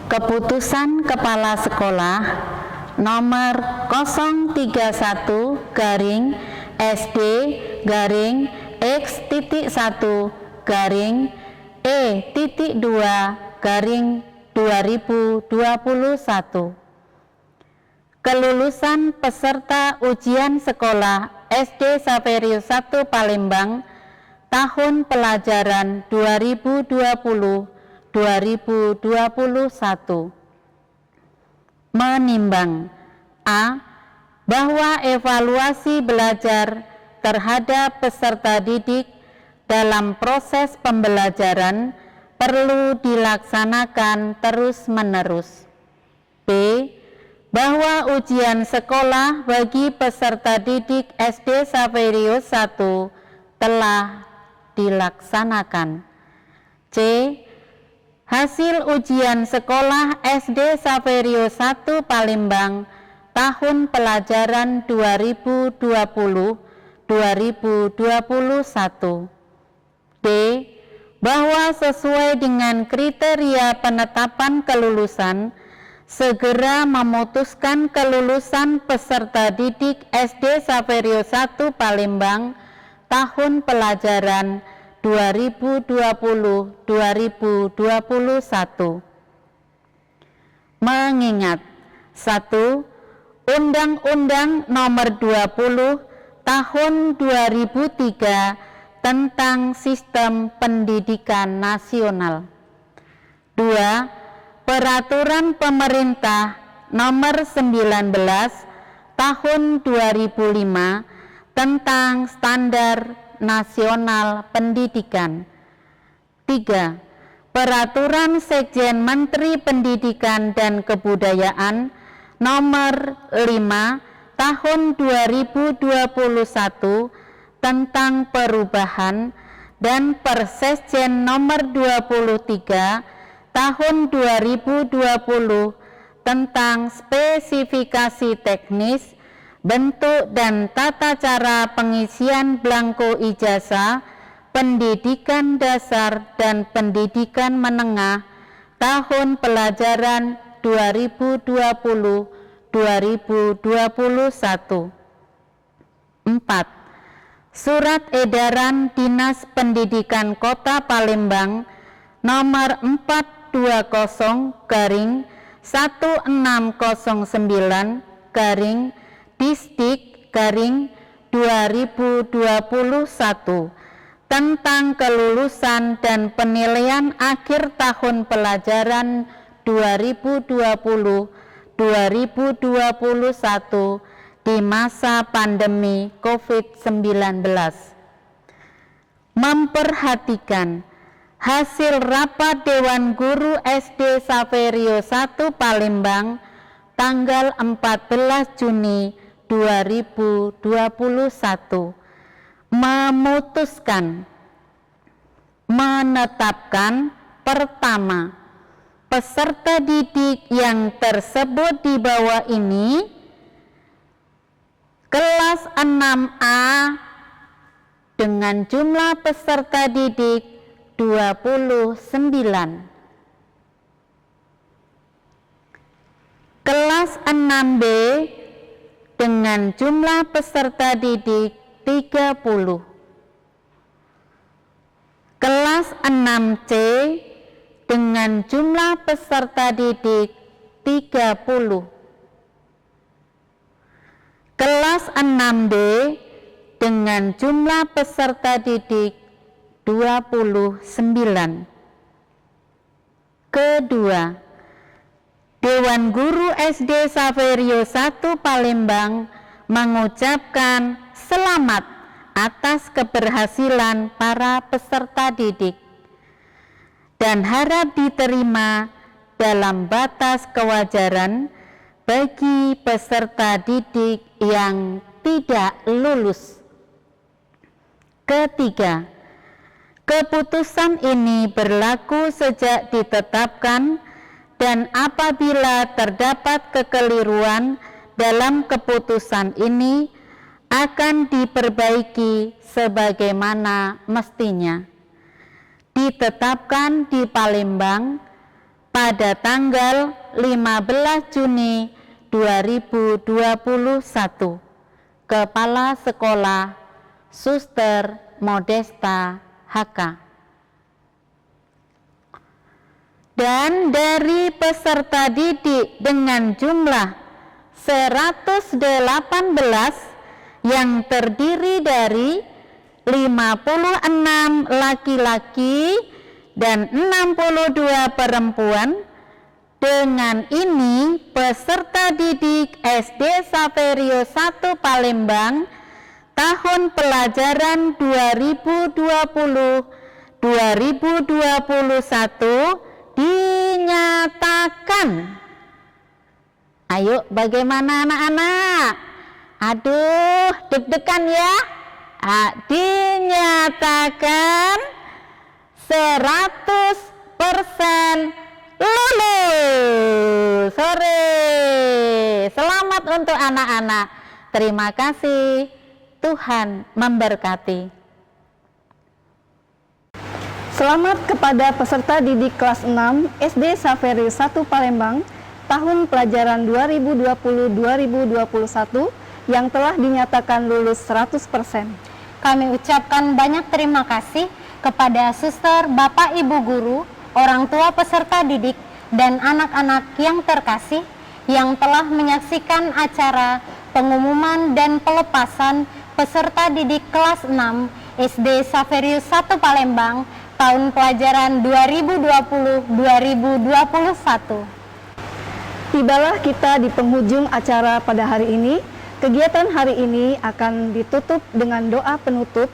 Keputusan Kepala Sekolah nomor 031-SD-X.1-E.2-2021. Kelulusan peserta ujian sekolah SD Xaverius 1 Palembang tahun pelajaran 2020-2021. Menimbang A. Bahwa evaluasi belajar terhadap peserta didik dalam proses pembelajaran perlu dilaksanakan terus-menerus. B. Bahwa ujian sekolah bagi peserta didik SD Xaverius 1 telah dilaksanakan. C. Hasil ujian sekolah SD Xaverius 1 Palembang tahun pelajaran 2020-2021. D. Bahwa sesuai dengan kriteria penetapan kelulusan, segera memutuskan kelulusan peserta didik SD Xaverius 1 Palembang tahun pelajaran 2020-2021. Mengingat 1. Undang-Undang Nomor 20 Tahun 2003 tentang Sistem Pendidikan Nasional. 2. Peraturan Pemerintah Nomor 19 Tahun 2005 tentang Standar Nasional Pendidikan. 3. Peraturan Sekjen Menteri Pendidikan dan Kebudayaan Nomor 5 Tahun 2021 tentang perubahan dan Persekjen Nomor 23 Tahun 2020 tentang spesifikasi teknis, bentuk dan tata cara pengisian belangko ijazah pendidikan dasar dan pendidikan menengah tahun pelajaran 2020-2021. 4. Surat Edaran Dinas Pendidikan Kota Palembang nomor 420/16/Disdik/2021 tentang kelulusan dan penilaian akhir tahun pelajaran 2020-2021 di masa pandemi COVID-19. Memperhatikan hasil rapat Dewan Guru SD Xaverius 1 Palembang tanggal 14 Juni 2021 memutuskan menetapkan pertama, peserta didik yang tersebut di bawah ini kelas 6A dengan jumlah peserta didik 29, kelas 6B dengan jumlah peserta didik 30, kelas 6C dengan jumlah peserta didik 30, kelas 6D dengan jumlah peserta didik 29. Kedua, Dewan Guru SD Saverio 1 Palembang mengucapkan selamat atas keberhasilan para peserta didik dan harap diterima dalam batas kewajaran bagi peserta didik yang tidak lulus. Ketiga, keputusan ini berlaku sejak ditetapkan dan apabila terdapat kekeliruan dalam keputusan ini akan diperbaiki sebagaimana mestinya. Ditetapkan di Palembang pada tanggal 15 Juni 2021. Kepala Sekolah Suster Modesta HK. Dan dari peserta didik dengan jumlah 118 yang terdiri dari 56 laki-laki dan 62 perempuan, dengan ini peserta didik SD Saverio 1 Palembang tahun pelajaran 2020-2021 dinyatakan. Ayo, bagaimana anak-anak? Aduh, deg-degan ya. Dinyatakan 100% lulus. Sore. Selamat untuk anak-anak. Terima kasih. Tuhan memberkati. Selamat kepada peserta didik kelas 6 SD Saverio 1 Palembang tahun pelajaran 2020-2021 yang telah dinyatakan lulus 100%. Kami ucapkan banyak terima kasih kepada suster, bapak, ibu guru, orang tua peserta didik, dan anak-anak yang terkasih yang telah menyaksikan acara pengumuman dan pelepasan peserta didik kelas 6 SD Saverio 1 Palembang tahun pelajaran 2020-2021. Tibalah kita di penghujung acara pada hari ini. Kegiatan hari ini akan ditutup dengan doa penutup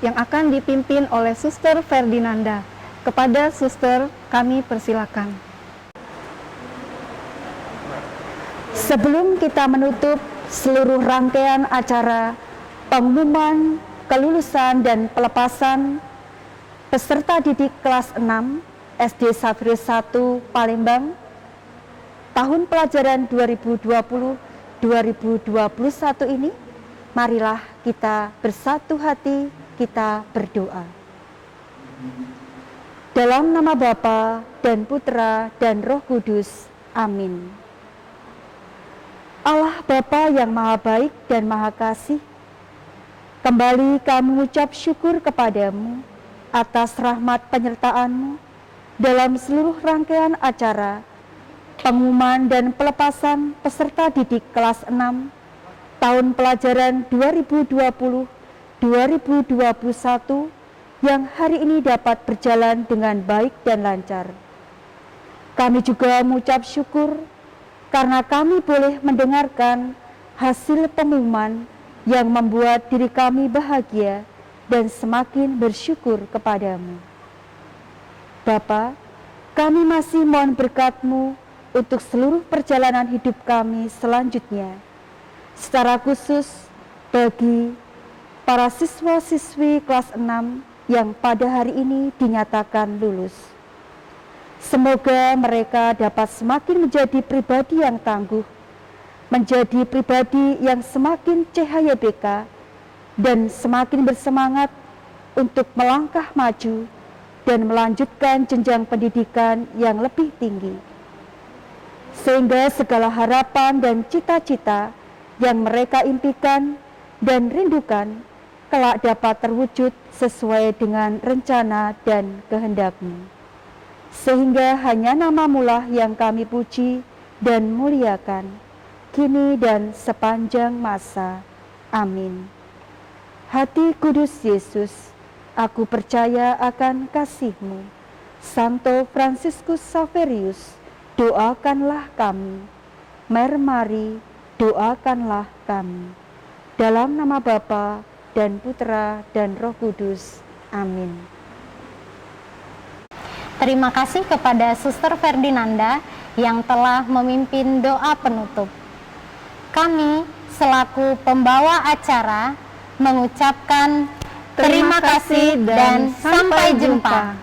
yang akan dipimpin oleh Suster Ferdinanda. Kepada Suster, kami persilakan. Sebelum kita menutup seluruh rangkaian acara pengumuman, kelulusan, dan pelepasan peserta didik kelas 6 SD Saverio 1 Palembang tahun pelajaran 2020-2021 ini, marilah kita bersatu hati, kita berdoa. Dalam nama Bapa dan Putra dan Roh Kudus. Amin. Allah Bapa yang Maha Baik dan Maha Kasih, kembali kami mengucap syukur kepadamu atas rahmat penyertaan-Mu dalam seluruh rangkaian acara pengumuman dan pelepasan peserta didik kelas 6 tahun pelajaran 2020-2021 yang hari ini dapat berjalan dengan baik dan lancar. Kami juga mengucap syukur karena kami boleh mendengarkan hasil pengumuman yang membuat diri kami bahagia dan semakin bersyukur kepadamu. Bapa, kami masih mohon berkat-Mu untuk seluruh perjalanan hidup kami selanjutnya, secara khusus bagi para siswa-siswi kelas 6 yang pada hari ini dinyatakan lulus. Semoga mereka dapat semakin menjadi pribadi yang tangguh, menjadi pribadi yang semakin cahaya BK, dan semakin bersemangat untuk melangkah maju dan melanjutkan jenjang pendidikan yang lebih tinggi. Sehingga segala harapan dan cita-cita yang mereka impikan dan rindukan kelak dapat terwujud sesuai dengan rencana dan kehendak-Mu. Sehingga hanya nama-Mu lah yang kami puji dan muliakan. kini dan sepanjang masa. Amin. Hati kudus Yesus, aku percaya akan kasih-Mu. Santo Fransiskus Xaverius, doakanlah kami. Mary, doakanlah kami. Dalam nama Bapa dan Putra dan Roh Kudus. Amin. Terima kasih kepada Suster Ferdinanda yang telah memimpin doa penutup. Kami selaku pembawa acara mengucapkan terima kasih dan sampai jumpa.